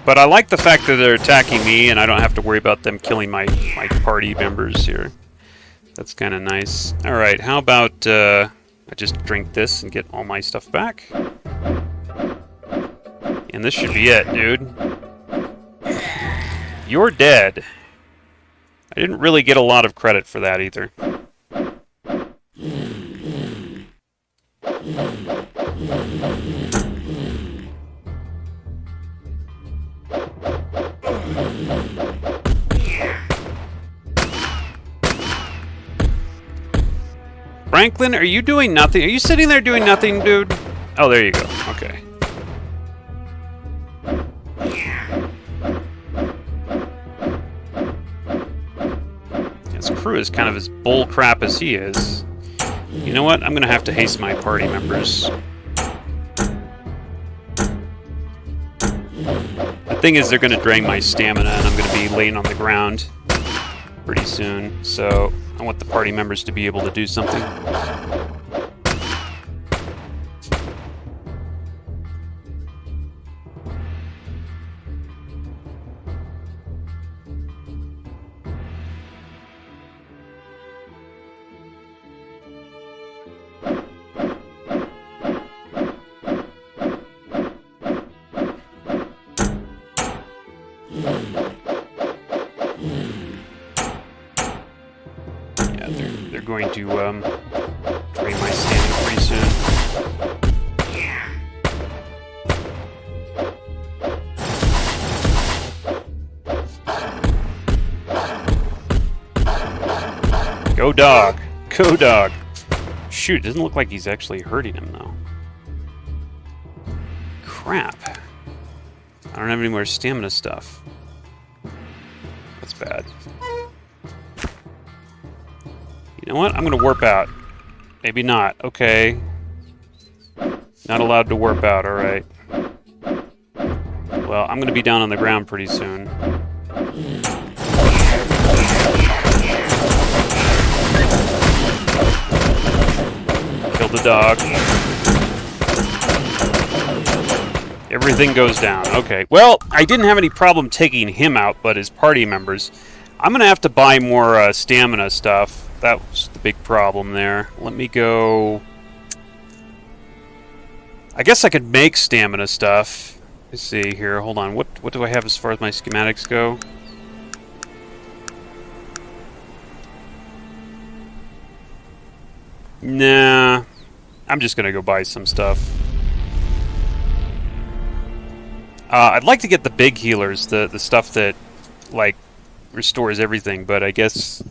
But I like the fact that they're attacking me and I don't have to worry about them killing my party members here. That's kind of nice. Alright, how about I just drink this and get all my stuff back? And this should be it, dude. You're dead. I didn't really get a lot of credit for that either. Franklin, are you doing nothing? Are you sitting there doing nothing, dude? Oh, there you go. Okay. His crew is kind of as bull crap as he is. You know what? I'm gonna have to haste my party members. The thing is, they're gonna drain my stamina, and I'm gonna be laying on the ground pretty soon. So I want the party members to be able to do something. They're going to drain my stamina pretty soon. Go dog! Go dog! Shoot, it doesn't look like he's actually hurting him though. Crap. I don't have any more stamina stuff. That's bad. You know what? I'm gonna warp out. Maybe not. Okay. Not allowed to warp out, alright. Well, I'm gonna be down on the ground pretty soon. Kill the dog. Everything goes down. Okay. Well, I didn't have any problem taking him out, but his party members. I'm gonna have to buy more stamina stuff. That was the big problem there. Let me go... I guess I could make stamina stuff. Let's see here. Hold on. What do I have as far as my schematics go? Nah. I'm just gonna go buy some stuff. I'd like to get the big healers, the stuff that, like, restores everything, but I guess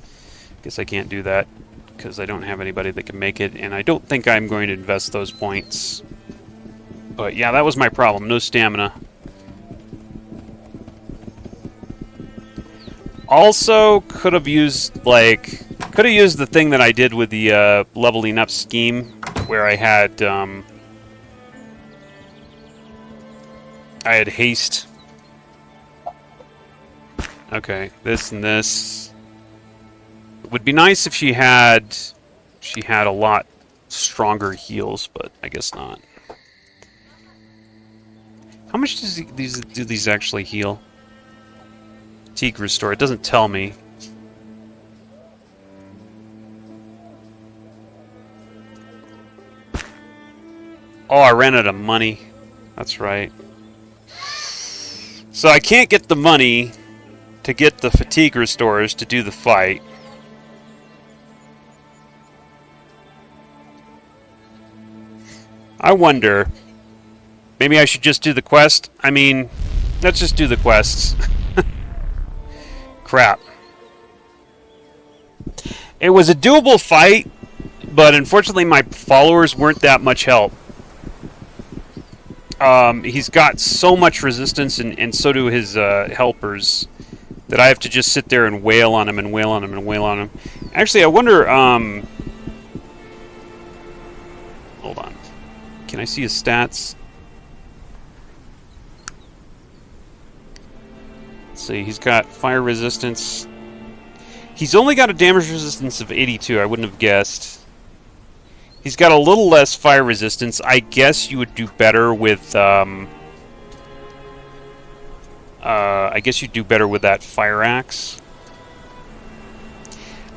I can't do that because I don't have anybody that can make it, and I don't think I'm going to invest those points. But yeah, that was my problem. No stamina. Also, could have used the thing that I did with the leveling up scheme, where I had haste. Okay, this and this. It would be nice if she had a lot stronger heals, but I guess not. How much do these actually heal? Fatigue restore. It doesn't tell me. Oh, I ran out of money. That's right. So I can't get the money to get the fatigue restorers to do the fight. I wonder, maybe I should just do the quest? I mean, let's just do the quests. Crap. It was a doable fight, but unfortunately my followers weren't that much help. He's got so much resistance, and so do his helpers, that I have to just sit there and wail on him and wail on him and wail on him. Actually, I wonder... hold on. Can I see his stats? Let's see, he's got fire resistance. He's only got a damage resistance of 82, I wouldn't have guessed. He's got a little less fire resistance. I guess you would do better with, I guess you'd do better with that fire axe.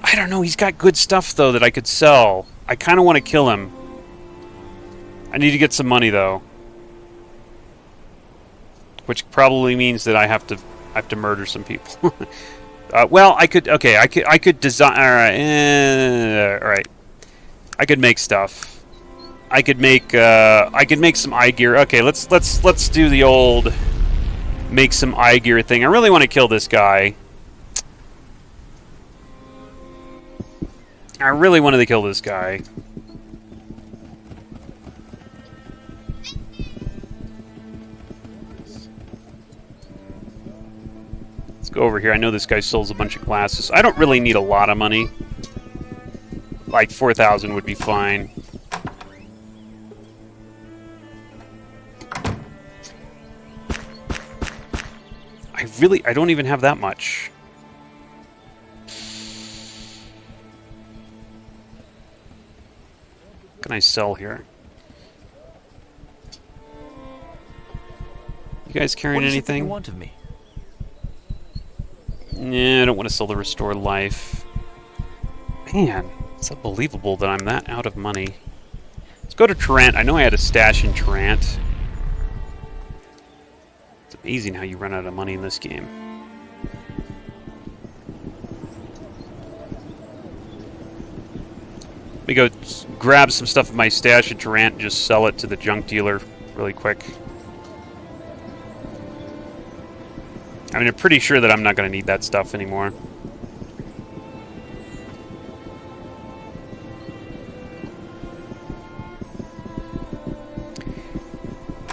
I don't know. He's got good stuff, though, that I could sell. I kind of want to kill him. I need to get some money, though. Which probably means that I have to murder some people. Well, I could. Okay, I could design. All right. I could make stuff. I could make some eye gear. Okay, let's do the old make some eye gear thing. I really want to kill this guy. I really wanted to kill this guy. Let's go over here. I know this guy sells a bunch of glasses. I don't really need a lot of money. Like 4,000 would be fine. I don't even have that much. What can I sell here? You guys carrying anything? What do you want of me? Nah, I don't want to sell the Restore Life. Man, it's unbelievable that I'm that out of money. Let's go to Tarrant. I know I had a stash in Tarrant. It's amazing how you run out of money in this game. Let me go grab some stuff in my stash in Tarrant and just sell it to the junk dealer really quick. I mean, I'm pretty sure that I'm not going to need that stuff anymore.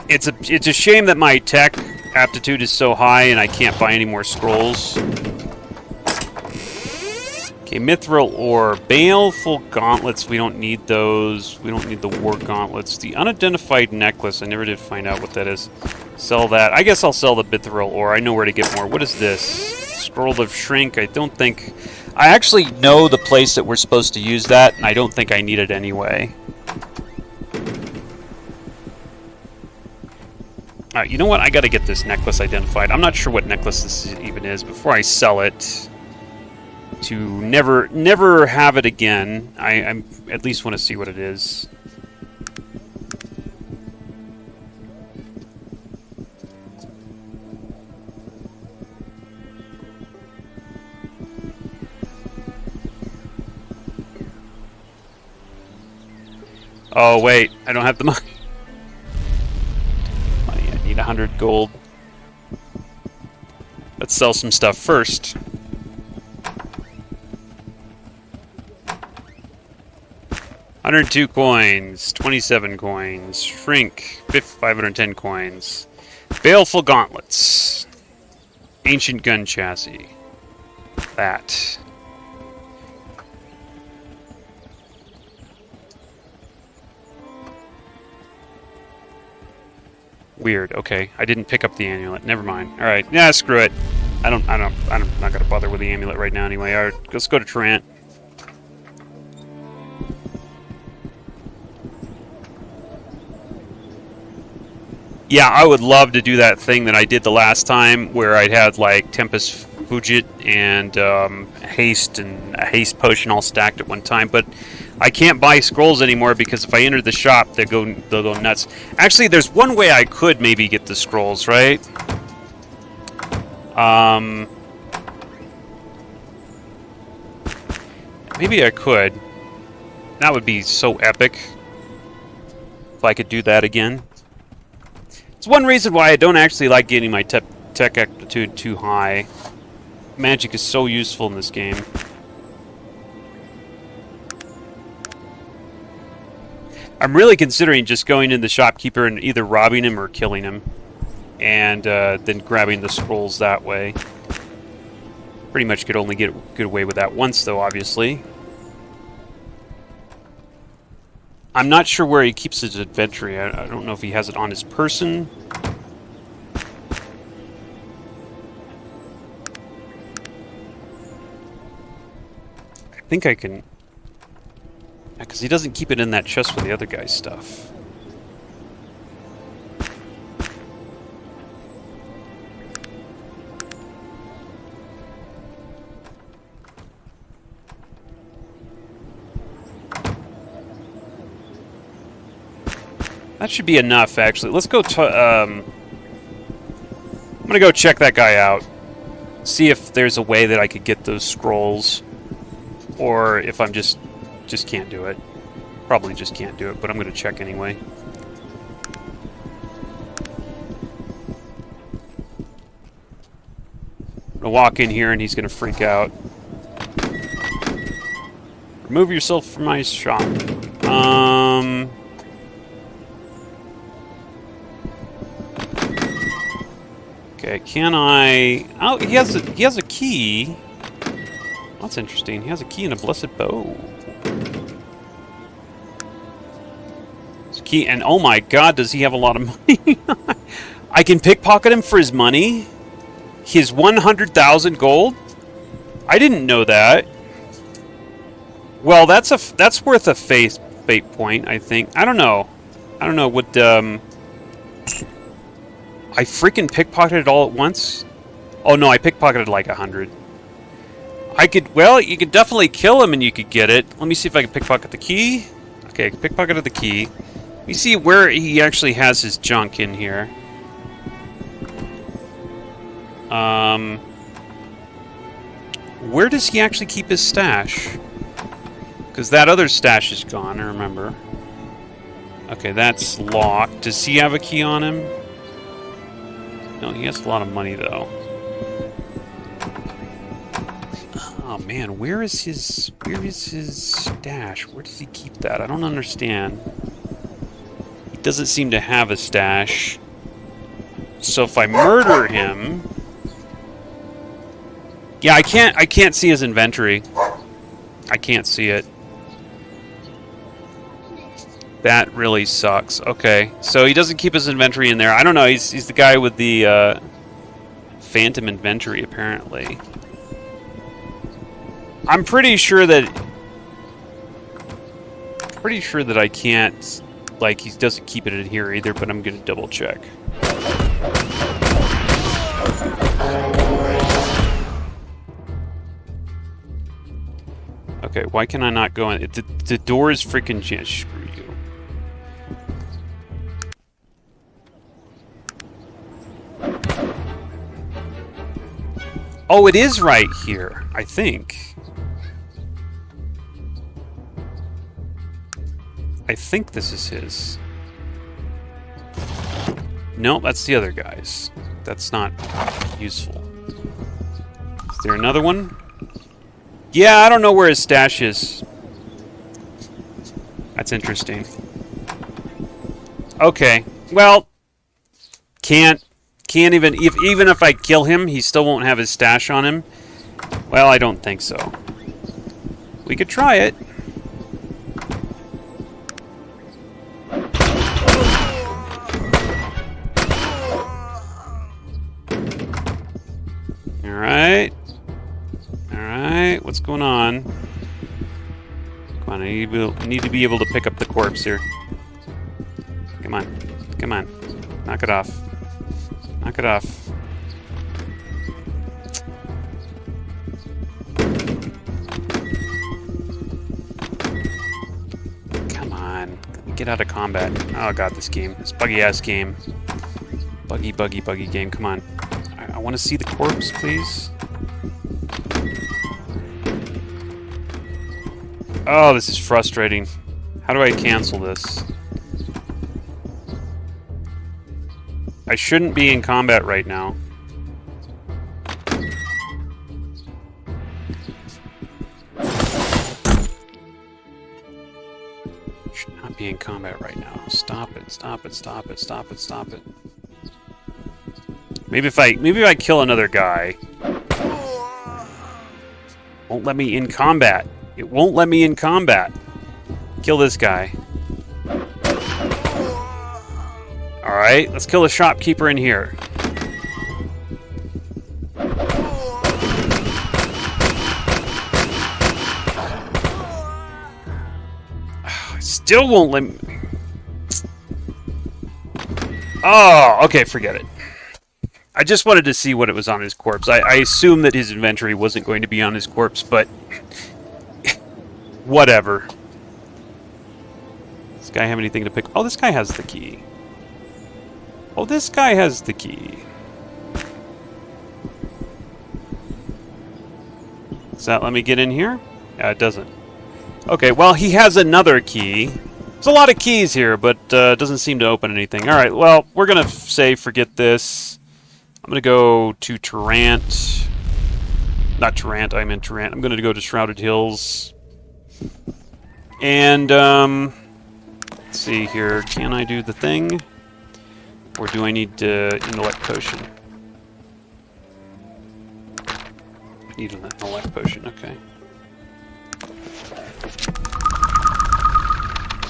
It's a shame that my tech aptitude is so high and I can't buy any more scrolls. Okay, Mithril Ore. Baleful Gauntlets, we don't need those. We don't need the War Gauntlets. The Unidentified Necklace, I never did find out what that is. Sell that. I guess I'll sell the Mithril Ore. I know where to get more. What is this? Scroll of Shrink. I don't think... I actually know the place that we're supposed to use that, and I don't think I need it anyway. Alright, you know what? I gotta get this necklace identified. I'm not sure what necklace this even is before I sell it. To never have it again. I at least want to see what it is. Oh wait, I don't have the money. I need 100 gold. Let's sell some stuff first. $102 coins, 27 coins, Shrink, 510 coins, Baleful Gauntlets, Ancient Gun Chassis, that. Weird, okay, I didn't pick up the amulet, never mind. Alright, yeah, screw it. I'm not gonna bother with the amulet right now anyway. Alright, let's go to Tarrant. Yeah, I would love to do that thing that I did the last time, where I'd had like Tempest Fugit and Haste and a Haste potion all stacked at one time. But I can't buy scrolls anymore because if I enter the shop, they'll go nuts. Actually, there's one way I could maybe get the scrolls, right? Maybe I could. That would be so epic if I could do that again. It's one reason why I don't actually like getting my tech aptitude too high. Magic is so useful in this game. I'm really considering just going in the shopkeeper and either robbing him or killing him. And then grabbing the scrolls that way. Pretty much could only get away with that once, though, obviously. I'm not sure where he keeps his inventory. I don't know if he has it on his person. I think I can Because he doesn't keep it in that chest with the other guy's stuff. That should be enough, actually. Let's go I'm gonna go check that guy out. See if there's a way that I could get those scrolls. Or if I'm just can't do it. Probably just can't do it, but I'm gonna check anyway. I'm gonna walk in here and he's gonna freak out. Remove yourself from my shop. Okay, can I... Oh, he has a key. That's interesting. He has a key and a blessed bow. It's a key, and oh my god, does he have a lot of money? I can pickpocket him for his money? His 100,000 gold? I didn't know that. Well, that's worth a fate point, I think. I don't know. I don't know what I freaking pickpocketed it all at once? Oh no, I pickpocketed like 100. Well, you could definitely kill him and you could get it. Let me see if I can pickpocket the key. Okay, I pickpocketed the key. Let me see where he actually has his junk in here. Where does he actually keep his stash? Because that other stash is gone, I remember. Okay, that's locked. Does he have a key on him? No, he has a lot of money, though. Oh, man, where is his stash? Where does he keep that? I don't understand. He doesn't seem to have a stash. So if I murder him... Yeah, I can't see his inventory. I can't see it. That really sucks. Okay, so he doesn't keep his inventory in there. I don't know. He's the guy with the phantom inventory, apparently. I'm pretty sure that I can't. Like, he doesn't keep it in here either. But I'm gonna double check. Okay, why can I not go in? The door is freaking jammed. Screw you. Oh, it is right here, I think. I think this is his. No, that's the other guy's. That's not useful. Is there another one? Yeah, I don't know where his stash is. That's interesting. Okay, well, can't even if I kill him, he still won't have his stash on him. Well, I don't think so. We could try it. All right. All right. What's going on? Come on. I need to be able to pick up the corpse here. Come on. Come on. Knock it off. Knock it off. Come on. Get out of combat. Oh god, this game. This buggy-ass game. Buggy game. Come on. I want to see the corpse, please. Oh, this is frustrating. How do I cancel this? I shouldn't be in combat right now. Should not be in combat right now. Stop it, stop it, stop it, stop it, stop it. Maybe if I kill another guy. Won't let me in combat. It won't let me in combat. Kill this guy. Alright, let's kill the shopkeeper in here. still won't let me... Oh, okay, forget it. I just wanted to see what it was on his corpse. I assumed that his inventory wasn't going to be on his corpse, but... whatever. Does this guy have anything to pick? Oh, this guy has the key. Oh, this guy has the key. Does that let me get in here? Yeah, it doesn't. Okay, well, he has another key. There's a lot of keys here, but it doesn't seem to open anything. Alright, well, we're going to say forget this. I'm going to go to Tarrant. Not Tarrant, I meant Tarrant. I'm going to go to Shrouded Hills. And, let's see here. Can I do the thing? Or do I need intellect potion? Need an intellect potion, okay.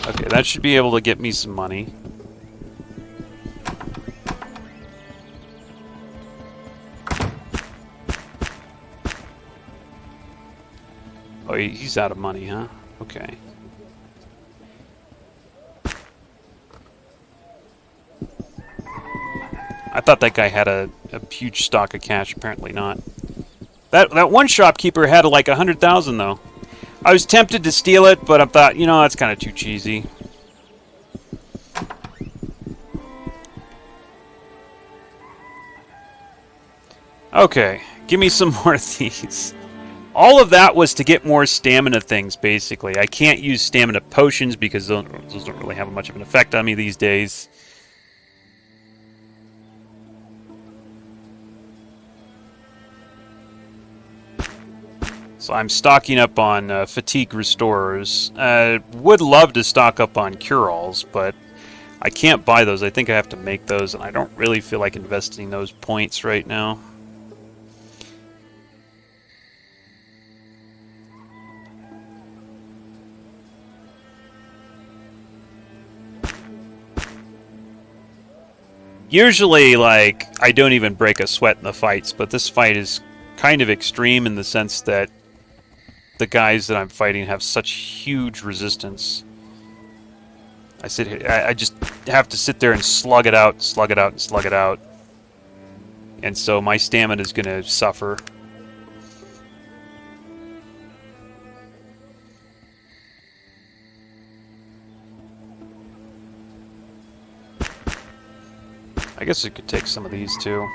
Okay, that should be able to get me some money. Oh, he's out of money, huh? Okay. I thought that guy had a huge stock of cash. Apparently not. That one shopkeeper had like 100,000 though. I was tempted to steal it, but I thought, you know, that's kind of too cheesy. Okay, give me some more of these. All of that was to get more stamina things, basically. I can't use stamina potions because those don't really have much of an effect on me these days. So I'm stocking up on fatigue restorers. Would love to stock up on cure-alls, but I can't buy those. I think I have to make those, and I don't really feel like investing those points right now. Usually, like, I don't even break a sweat in the fights, but this fight is kind of extreme in the sense that the guys that I'm fighting have such huge resistance. I just have to sit there and slug it out, slug it out, and slug it out. And so my stamina is going to suffer. I guess I could take some of these too.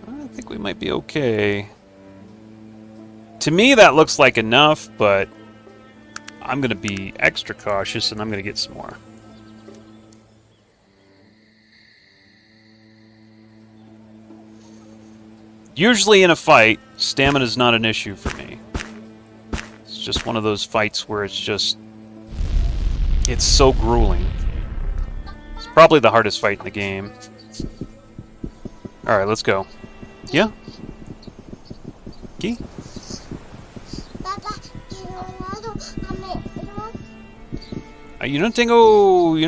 I think we might be okay. To me, that looks like enough, but I'm going to be extra cautious and I'm going to get some more. Usually in a fight, stamina is not an issue for me. It's just one of those fights where it's so grueling. It's probably the hardest fight in the game. Alright, let's go. Yeah? Key? Yo no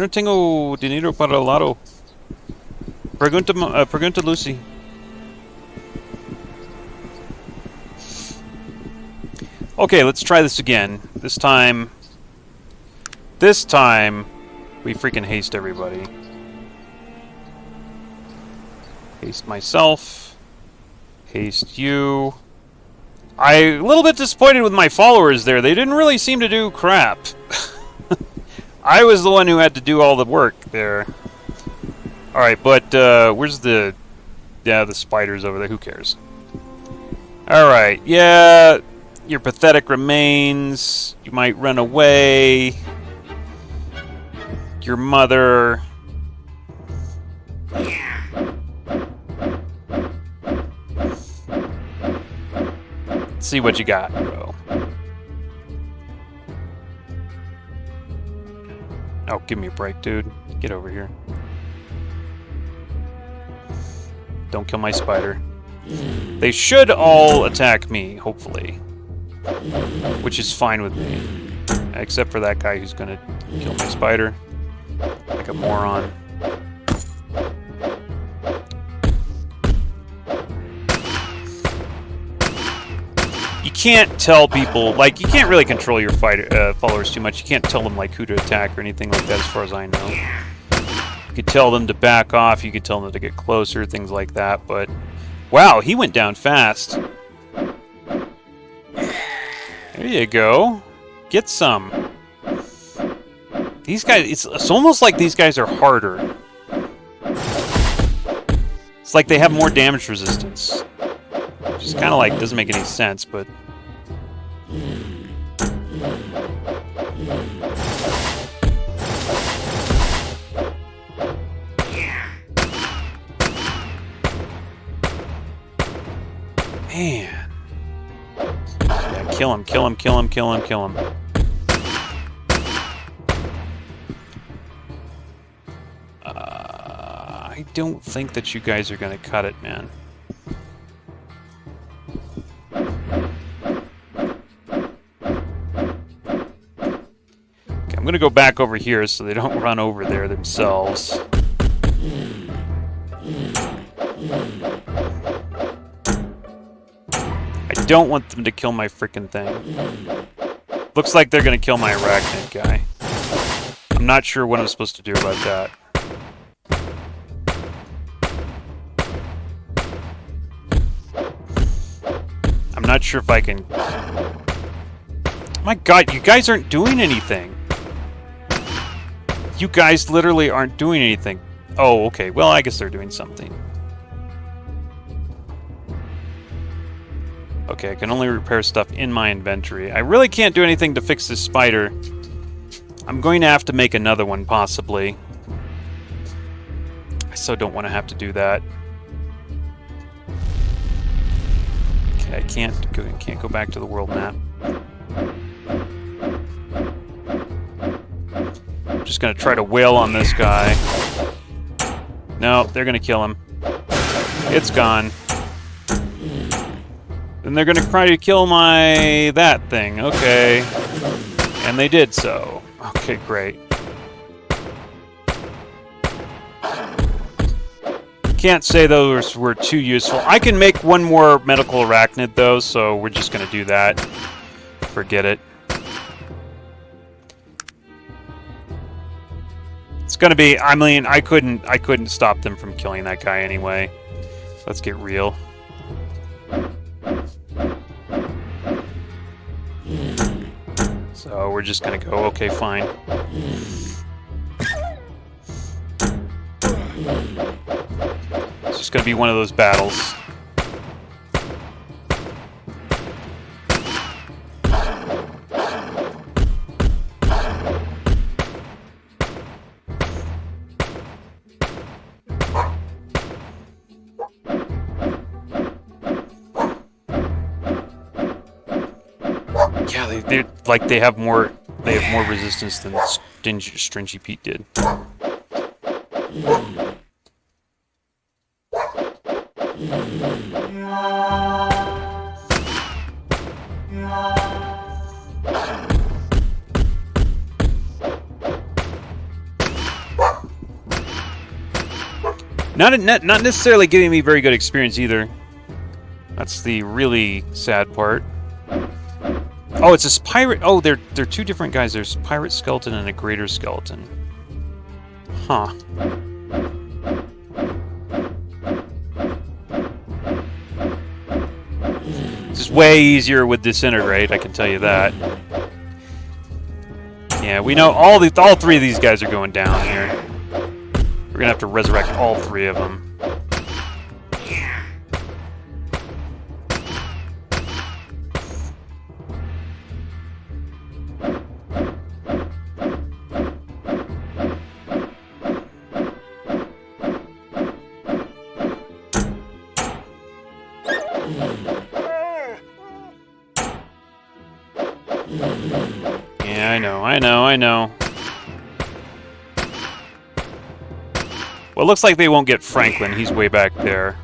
tengo dinero para el lado. Pregunta Lucy. Okay, let's try this again. This time, we freaking haste everybody. Haste myself. Haste you. I'm a little bit disappointed with my followers there. They didn't really seem to do crap. I was the one who had to do all the work there. Alright, but where's the... Yeah, the spiders over there. Who cares? Alright, yeah... Your pathetic remains. You might run away. Your mother. Let's see what you got, bro. Oh, give me a break, dude. Get over here. Don't kill my spider. They should all attack me, hopefully. Which is fine with me. Except for that guy who's gonna kill my spider. Like a moron. You can't tell people, like, you can't really control your followers too much. You can't tell them, like, who to attack or anything like that, as far as I know. You could tell them to back off, you could tell them to get closer, things like that, but... Wow, he went down fast. There you go. Get some. These guys, it's almost like these guys are harder. It's like they have more damage resistance. Which is kind of like, doesn't make any sense, but... Man. Yeah, kill him, kill him, kill him, kill him, kill him. I don't think that you guys are going to cut it, man. Okay, I'm going to go back over here so they don't run over there themselves. I don't want them to kill my frickin' thing. Looks like they're going to kill my arachnid guy. I'm not sure what I'm supposed to do about that. I'm not sure if I can... My god, you guys aren't doing anything. You guys literally aren't doing anything. Oh, okay. Well, I guess they're doing something. Okay, I can only repair stuff in my inventory. I really can't do anything to fix this spider. I'm going to have to make another one, possibly. I so don't want to have to do that. Okay, I can't go back to the world map. I'm just going to try to wail on this guy. No, they're going to kill him. It's gone. Then they're going to try to kill that thing. Okay. And they did so. Okay, great. Can't say those were too useful. I can make one more medical arachnid, though, so we're just going to do that. Forget it. It's going to be... I mean, I couldn't stop them from killing that guy anyway. Let's get real. So we're just going to go, okay, fine. It's just going to be one of those battles. Yeah, they're like they have more resistance than Stringy Pete did. Not necessarily giving me very good experience either. That's the really sad part. Oh, it's this pirate. Oh, they're two different guys. There's a pirate skeleton and a greater skeleton. Huh. This is way easier with Disintegrate, I can tell you that. Yeah, we know all three of these guys are going down here. We're gonna have to resurrect all three of them. Yeah, I know. Well, it looks like they won't get Franklin. He's way back there.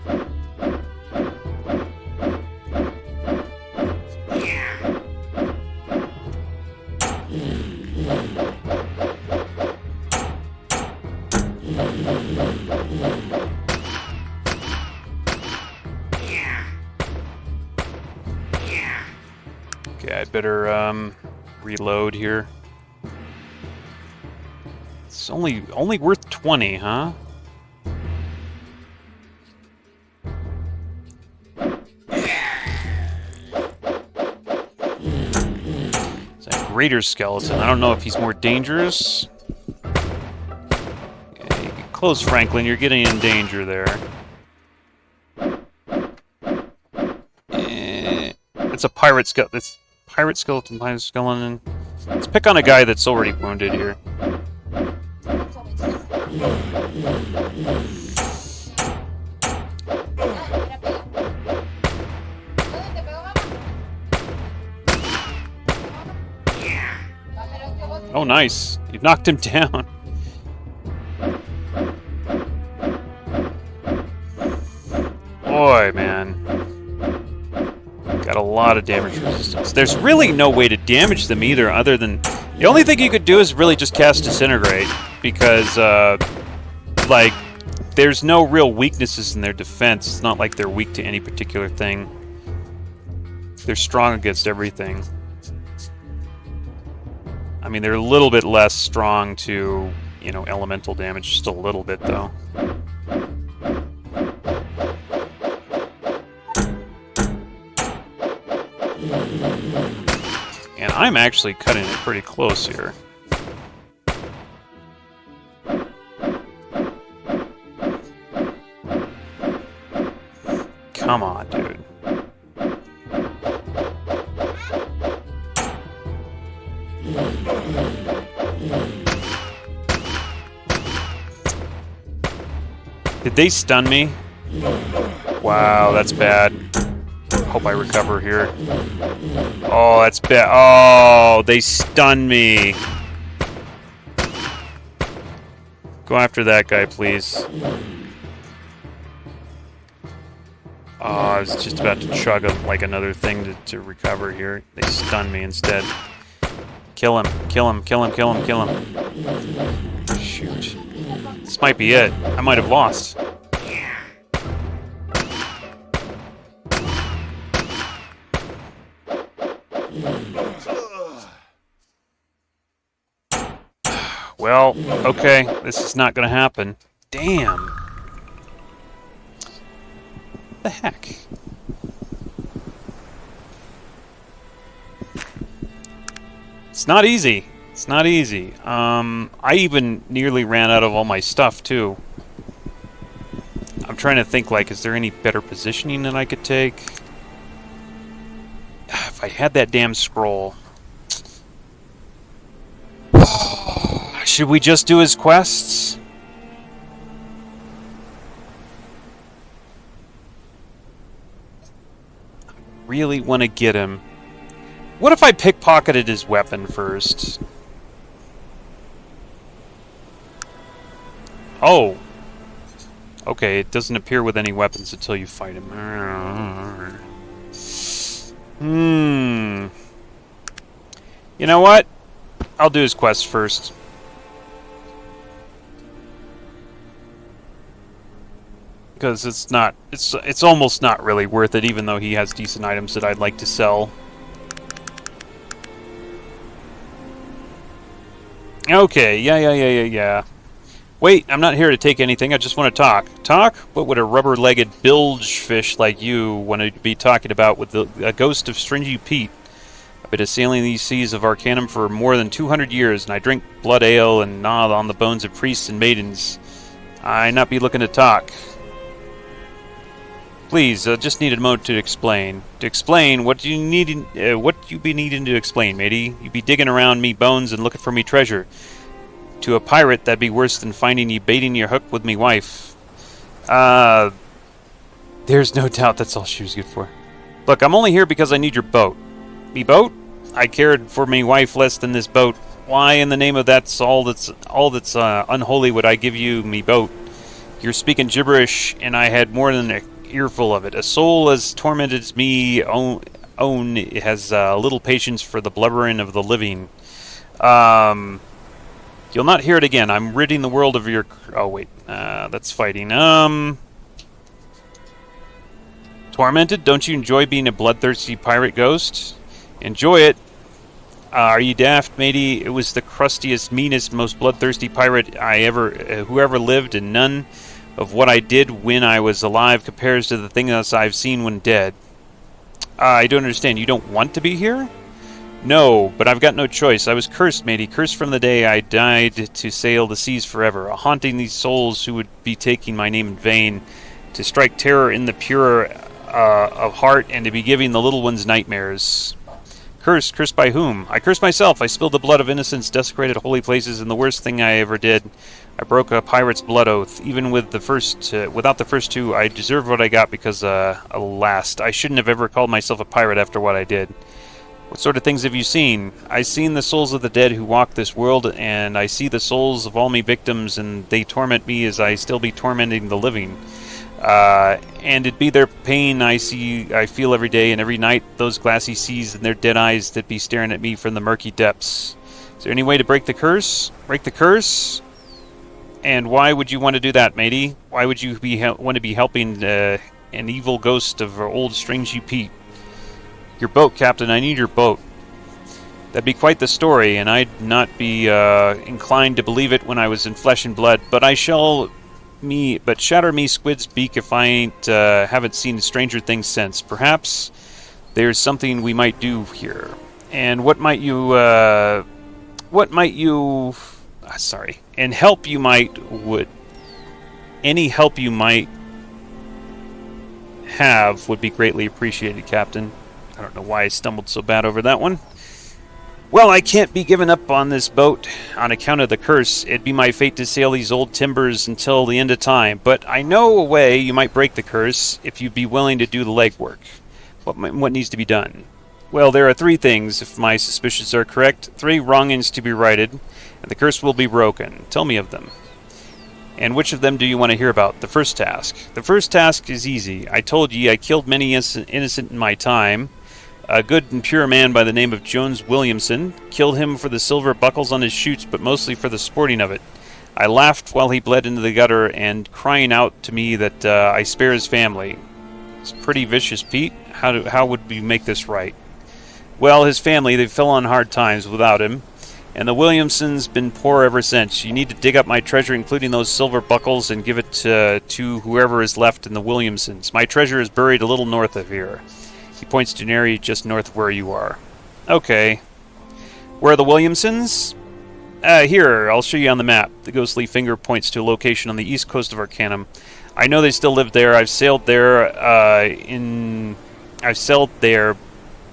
Okay, I better reload here. It's only worth 20, huh? It's a greater skeleton. I don't know if he's more dangerous. Okay, get close, Franklin. You're getting in danger there. It's a pirate skeleton. It's pirate skeleton. Pirate skeleton. Let's pick on a guy that's already wounded here. Oh, nice. You've knocked him down. Boy, man. Got a lot of damage resistance. There's really no way to damage them either, other than... The only thing you could do is really just cast Disintegrate, because, like, there's no real weaknesses in their defense. It's not like they're weak to any particular thing. They're strong against everything. I mean, they're a little bit less strong to, you know, elemental damage. Just a little bit, though. And I'm actually cutting it pretty close here. Come on, dude. Did they stun me? Wow, that's bad. Hope I recover here. Oh, that's bad. Oh, they stunned me. Go after that guy, please. Oh, I was just about to chug like another thing to recover here. They stunned me instead. Kill him. Kill him. Kill him. Kill him. Kill him. Shoot. This might be it. I might have lost. Well, okay, this is not going to happen. Damn. What the heck? It's not easy. It's not easy. I even nearly ran out of all my stuff, too. I'm trying to think, like, is there any better positioning that I could take? If I had that damn scroll... Should we just do his quests? I really want to get him. What if I pickpocketed his weapon first? Oh. Okay, it doesn't appear with any weapons until you fight him. You know what? I'll do his quest first. Because it's almost not really worth it, even though he has decent items that I'd like to sell. Okay, yeah. Wait, I'm not here to take anything, I just want to talk. Talk? What would a rubber-legged bilge fish like you want to be talking about with a ghost of Stringy Pete? I've been sailing these seas of Arcanum for more than 200 years, and I drink blood ale and gnaw on the bones of priests and maidens. I not be looking to talk. Please, just need a moment to explain. To explain, what do you need? What you be needing to explain, matey? You be digging around me bones and looking for me treasure. To a pirate, that'd be worse than finding you baiting your hook with me wife. There's no doubt that's all she was good for. Look, I'm only here because I need your boat. Me boat? I cared for me wife less than this boat. Why, in the name of that's unholy, would I give you me boat? You're speaking gibberish, and I had more than a earful of it. A soul as tormented as me own has little patience for the blubbering of the living. You'll You'll not hear it again. I'm ridding the world of your... Oh, wait. That's fighting. Tormented? Don't you enjoy being a bloodthirsty pirate ghost? Enjoy it. Are you daft, matey? It was the crustiest, meanest, most bloodthirsty pirate who ever lived, and none of what I did when I was alive compares to the things I've seen when dead. I don't understand. You don't want to be here? No, but I've got no choice. I was cursed, matey. Cursed from the day I died to sail the seas forever, haunting these souls who would be taking my name in vain, to strike terror in the pure of heart, and to be giving the little ones nightmares. Cursed? Cursed by whom? I cursed myself. I spilled the blood of innocents, desecrated holy places, and the worst thing I ever did. I broke a pirate's blood oath. Even with without the first two, I deserved what I got because, alas, I shouldn't have ever called myself a pirate after what I did. What sort of things have you seen? I've seen the souls of the dead who walk this world, and I see the souls of all me victims, and they torment me as I still be tormenting the living. And it be their pain I feel every day and every night, those glassy seas and their dead eyes that be staring at me from the murky depths. Is there any way to break the curse? Break the curse? And why would you want to do that, matey? Why would you want to be helping an evil ghost of old Stringy Pete? Your boat, Captain. I need your boat. That'd be quite the story, and I'd not be inclined to believe it when I was in flesh and blood. But shatter me squid's beak if I haven't seen Stranger Things since. Perhaps there's something we might do here. And any help you might have would be greatly appreciated, Captain. I don't know why I stumbled so bad over that one. Well, I can't be given up on this boat on account of the curse. It'd be my fate to sail these old timbers until the end of time. But I know a way you might break the curse if you'd be willing to do the legwork. What needs to be done? Well, there are 3 things, if my suspicions are correct. 3 wrongings to be righted, and the curse will be broken. Tell me of them. And which of them do you want to hear about? The first task. The first task is easy. I told ye I killed many innocent in my time. A good and pure man by the name of Jones Williamson. Killed him for the silver buckles on his chutes, but mostly for the sporting of it. I laughed while he bled into the gutter, and crying out to me that I spare his family. It's pretty vicious, Pete. How would we make this right? Well, his family, they fell on hard times without him, and the Williamsons been poor ever since. You need to dig up my treasure, including those silver buckles, and give it to whoever is left in the Williamsons. My treasure is buried a little north of here. He points to an area just north of where you are. Okay. Where are the Williamsons? Here, I'll show you on the map. The ghostly finger points to a location on the east coast of Arcanum. I know they still live there. I've sailed there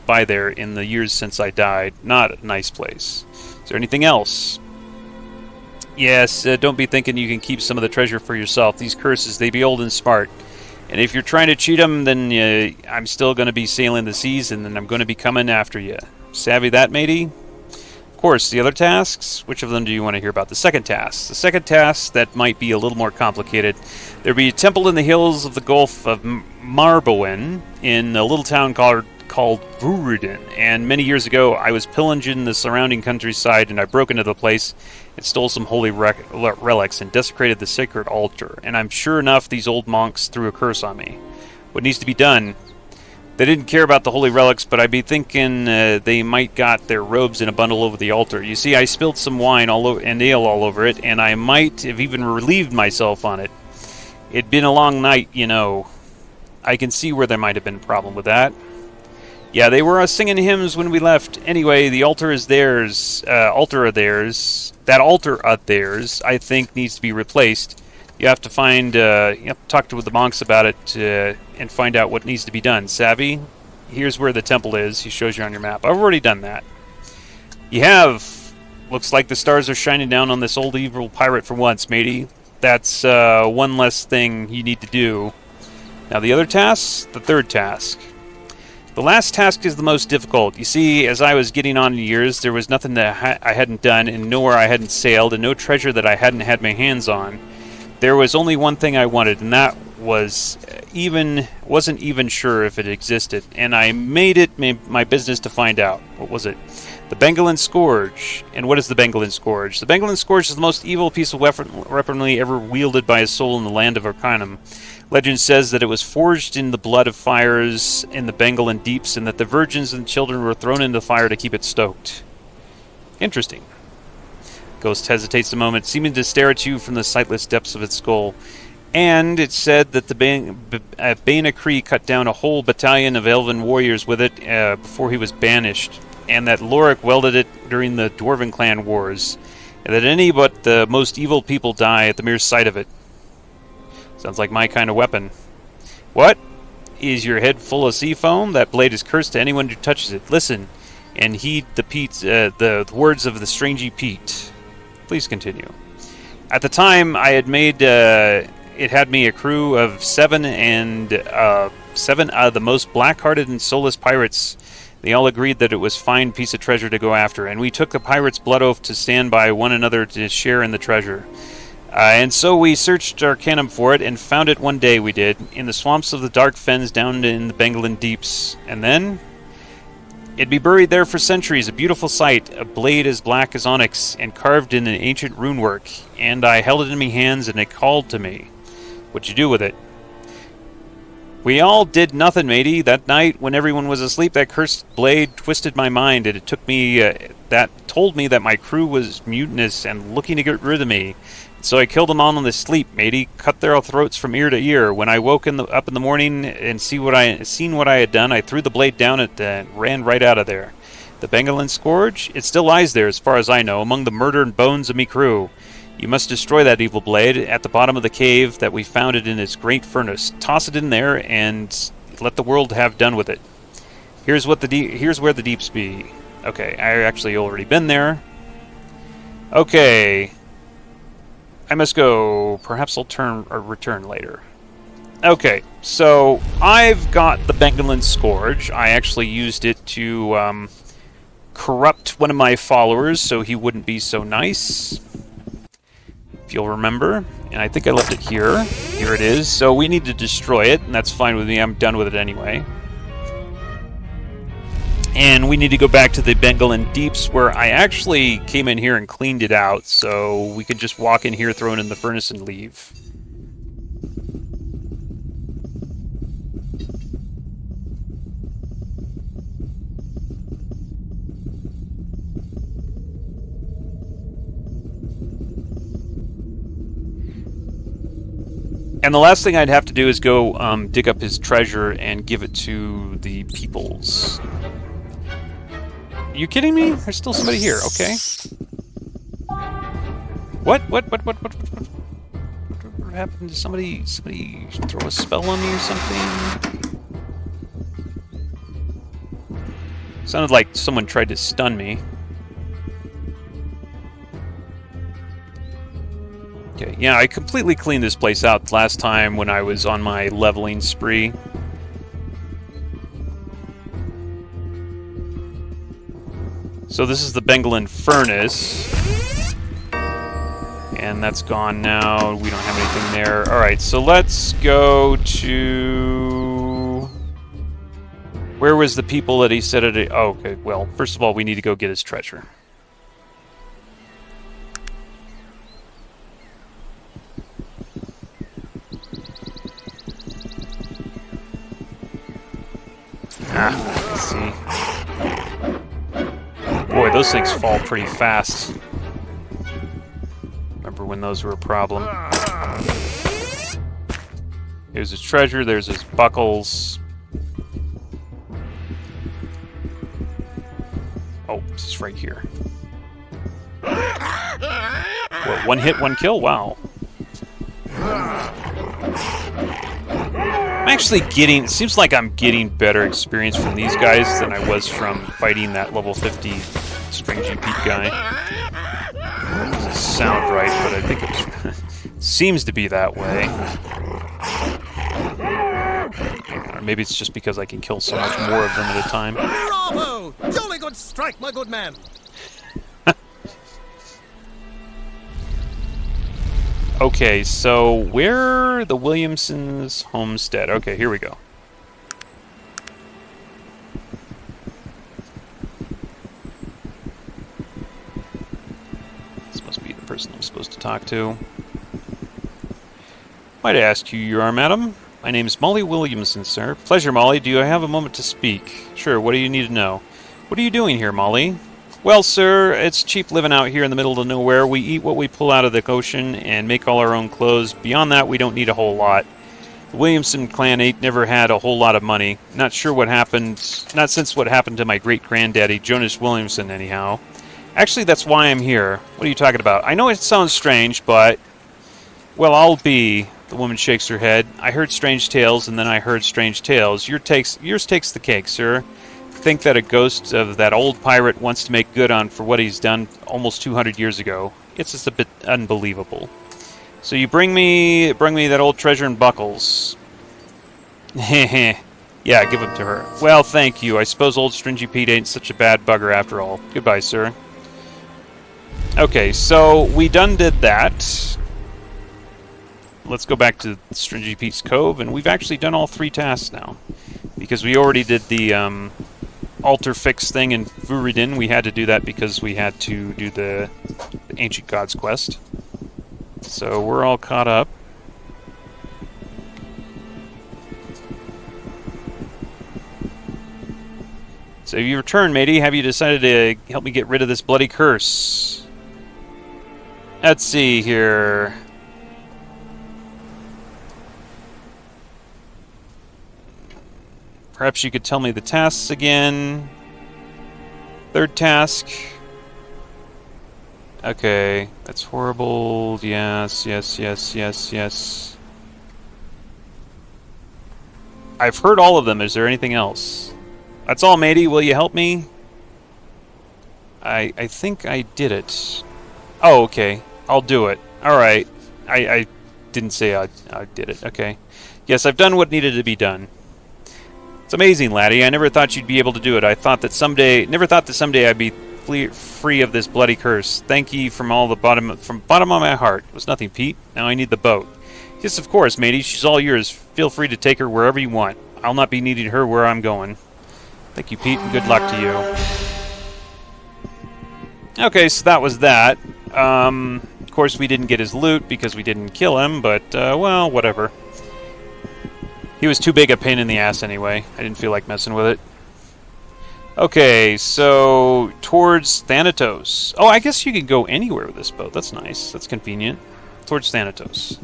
by there in the years since I died. Not a nice place. Is there anything else? Yes, don't be thinking you can keep some of the treasure for yourself. These curses, they be old and smart. And if you're trying to cheat them, then I'm still going to be sailing the seas, and then I'm going to be coming after you. Savvy that, matey? Of course, the other tasks? Which of them do you want to hear about? The second task. The second task, that might be a little more complicated. There'll be a temple in the hills of the Gulf of Marbowen in a little town called Vuriden. And many years ago, I was pillaging the surrounding countryside, and I broke into the place and stole some holy relics and desecrated the sacred altar. And I'm sure enough these old monks threw a curse on me. What needs to be done? They didn't care about the holy relics, but I'd be thinking they might got their robes in a bundle over the altar. You see, I spilled some wine and ale all over it, and I might have even relieved myself on it. It'd been a long night, you know. I can see where there might have been a problem with that. Yeah, they were singing hymns when we left. Anyway, the altar is theirs. That altar of theirs, I think, needs to be replaced. You have to talk to the monks about it and find out what needs to be done. Savvy? Here's where the temple is. He shows you on your map. I've already done that. You have. Looks like the stars are shining down on this old evil pirate for once, matey. That's one less thing you need to do. Now the other task? The third task. The last task is the most difficult. You see, as I was getting on in years, there was nothing that I hadn't done, and nowhere I hadn't sailed, and no treasure that I hadn't had my hands on. There was only one thing I wanted, and that wasn't even sure if it existed, and I made it my business to find out. What was it? The Bengalin Scourge. And what is the Bengalin Scourge? The Bengalin Scourge is the most evil piece of weaponry ever wielded by a soul in the land of Arcanum. Legend says that it was forged in the blood of fires in the Bengalin deeps, and that the virgins and children were thrown into the fire to keep it stoked. Interesting. Ghost hesitates a moment, seeming to stare at you from the sightless depths of its skull. And it's said that the Bane Cree cut down a whole battalion of elven warriors with it before he was banished, and that Lorik welded it during the Dwarven clan wars, and that any but the most evil people die at the mere sight of it. Sounds like my kind of weapon. What? Is your head full of sea foam? That blade is cursed to anyone who touches it. Listen, and heed the words of the strangey Pete. Please continue. At the time, I had made... it had me a crew of 7 and 7 out of the most black-hearted and soulless pirates. They all agreed that it was a fine piece of treasure to go after, and we took the pirates' blood oath to stand by one another to share in the treasure. And so we searched Arcanum for it, and found it one day, we did, in the swamps of the Dark Fens down in the Bengalin Deeps. And then... it'd be buried there for centuries, a beautiful sight, a blade as black as onyx, and carved in an ancient runework. And I held it in my hands, and it called to me. What'd you do with it? We all did nothing, matey. That night, when everyone was asleep, that cursed blade twisted my mind, and it took me, told me that my crew was mutinous and looking to get rid of me. So I killed them all in the sleep, matey. Cut their throats from ear to ear. When I woke up in the morning and seen what I had done, I threw the blade down and ran right out of there. The Bengalin Scourge? It still lies there, as far as I know, among the murdered bones of me crew. You must destroy that evil blade at the bottom of the cave that we found it in its great furnace. Toss it in there and let the world have done with it. Here's where the deeps be. Okay, I actually already been there. Okay. I must go. Perhaps I'll return later. Okay, so I've got the Bengalin Scourge. I actually used it to corrupt one of my followers so he wouldn't be so nice. If you'll remember. And I think I left it here. Here it is. So we need to destroy it, and that's fine with me. I'm done with it anyway. And we need to go back to the Bengalin Deeps, where I actually came in here and cleaned it out, so we can just walk in here, throw it in the furnace, and leave. And the last thing I'd have to do is go dig up his treasure and give it to the peoples. Are you kidding me? There's still somebody here, okay. What happened? Did somebody throw a spell on me or something? Sounded like someone tried to stun me. Okay, yeah, I completely cleaned this place out last time when I was on my leveling spree. So this is the Bengalin Furnace. And that's gone now. We don't have anything there. Alright, so let's go to... Where was the people that he said it... Oh, okay, well, first of all, we need to go get his treasure. Let's see. Boy, those things fall pretty fast. Remember when those were a problem. Here's his treasure, there's his buckles. Oh, this is right here. What, one hit, one kill? Wow. I'm actually getting... It seems like I'm getting better experience from these guys than I was from fighting that level 50 Stringy Pete guy. Doesn't sound right, but I think it seems to be that way. Or maybe it's just because I can kill so much more of them at a time. Bravo! Jolly good strike, my good man! Okay, so where the Williamsons' homestead? Okay, here we go. talk to. Might I ask who you are, madam? My name is Molly Williamson, sir. Pleasure, Molly. Do I have a moment to speak? Sure, what do you need to know? What are you doing here, Molly? Well, sir, it's cheap living out here in the middle of nowhere. We eat what we pull out of the ocean and make all our own clothes. Beyond that, we don't need a whole lot. The Williamson clan ain't never had a whole lot of money. Not sure what happened, not since what happened to my great-granddaddy, Jonas Williamson, anyhow. Actually, that's why I'm here. What are you talking about? I know it sounds strange, but... Well, I'll be... The woman shakes her head. I heard strange tales, and then I heard strange tales. Yours takes the cake, sir. Think that a ghost of that old pirate wants to make good on for what he's done almost 200 years ago. It's just a bit unbelievable. So you bring me that old treasure and buckles. Heh. Yeah, give them to her. Well, thank you. I suppose old Stringy Pete ain't such a bad bugger after all. Goodbye, sir. Okay, so we done did that. Let's go back to Stringy Pete's Cove, and we've actually done all 3 tasks now. Because we already did the altar fix thing in Vuridin. We had to do that because we had to do the Ancient Gods quest. So we're all caught up. So you returned, matey. Have you decided to help me get rid of this bloody curse? Let's see here. Perhaps you could tell me the tasks again. 3rd task. Okay, that's horrible. Yes. I've heard all of them. Is there anything else? That's all, matey. Will you help me? I think I did it. Oh, okay. I'll do it. Alright. I didn't say I did it. Okay. Yes, I've done what needed to be done. It's amazing, laddie. I never thought you'd be able to do it. Never thought that someday I'd be free of this bloody curse. Thank ye from bottom of my heart. It was nothing, Pete. Now I need the boat. Yes, of course, matey. She's all yours. Feel free to take her wherever you want. I'll not be needing her where I'm going. Thank you, Pete, and good luck to you. Okay, so that was that. Of course, we didn't get his loot because we didn't kill him, but, well, whatever. He was too big a pain in the ass anyway. I didn't feel like messing with it. Okay, so towards Thanatos. Oh, I guess you can go anywhere with this boat. That's nice. That's convenient. Towards Thanatos.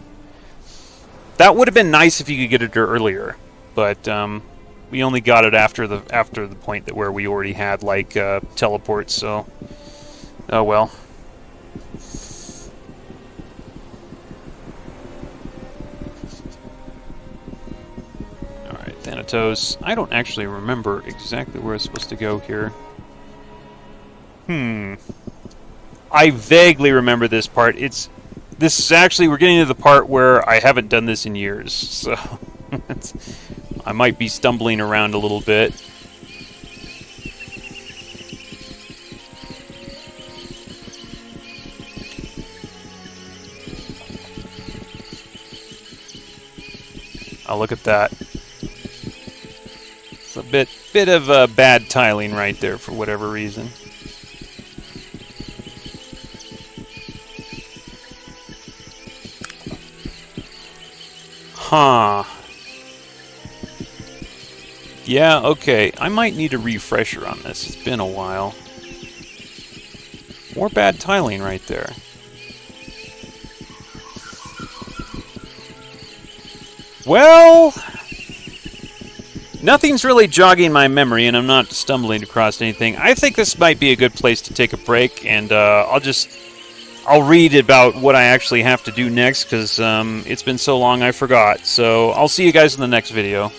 That would have been nice if you could get it earlier, but we only got it after the point that where we already had like teleports. So, oh well. Thanatos. I don't actually remember exactly where it's supposed to go here. I vaguely remember this part. This is actually, we're getting to the part where I haven't done this in years, so I might be stumbling around a little bit. Oh, look at that. It's a bit of bad tiling right there for whatever reason. Huh. Yeah, okay. I might need a refresher on this. It's been a while. More bad tiling right there. Well, nothing's really jogging my memory, and I'm not stumbling across anything. I think this might be a good place to take a break, and I'll read about what I actually have to do next, because it's been so long I forgot. So I'll see you guys in the next video.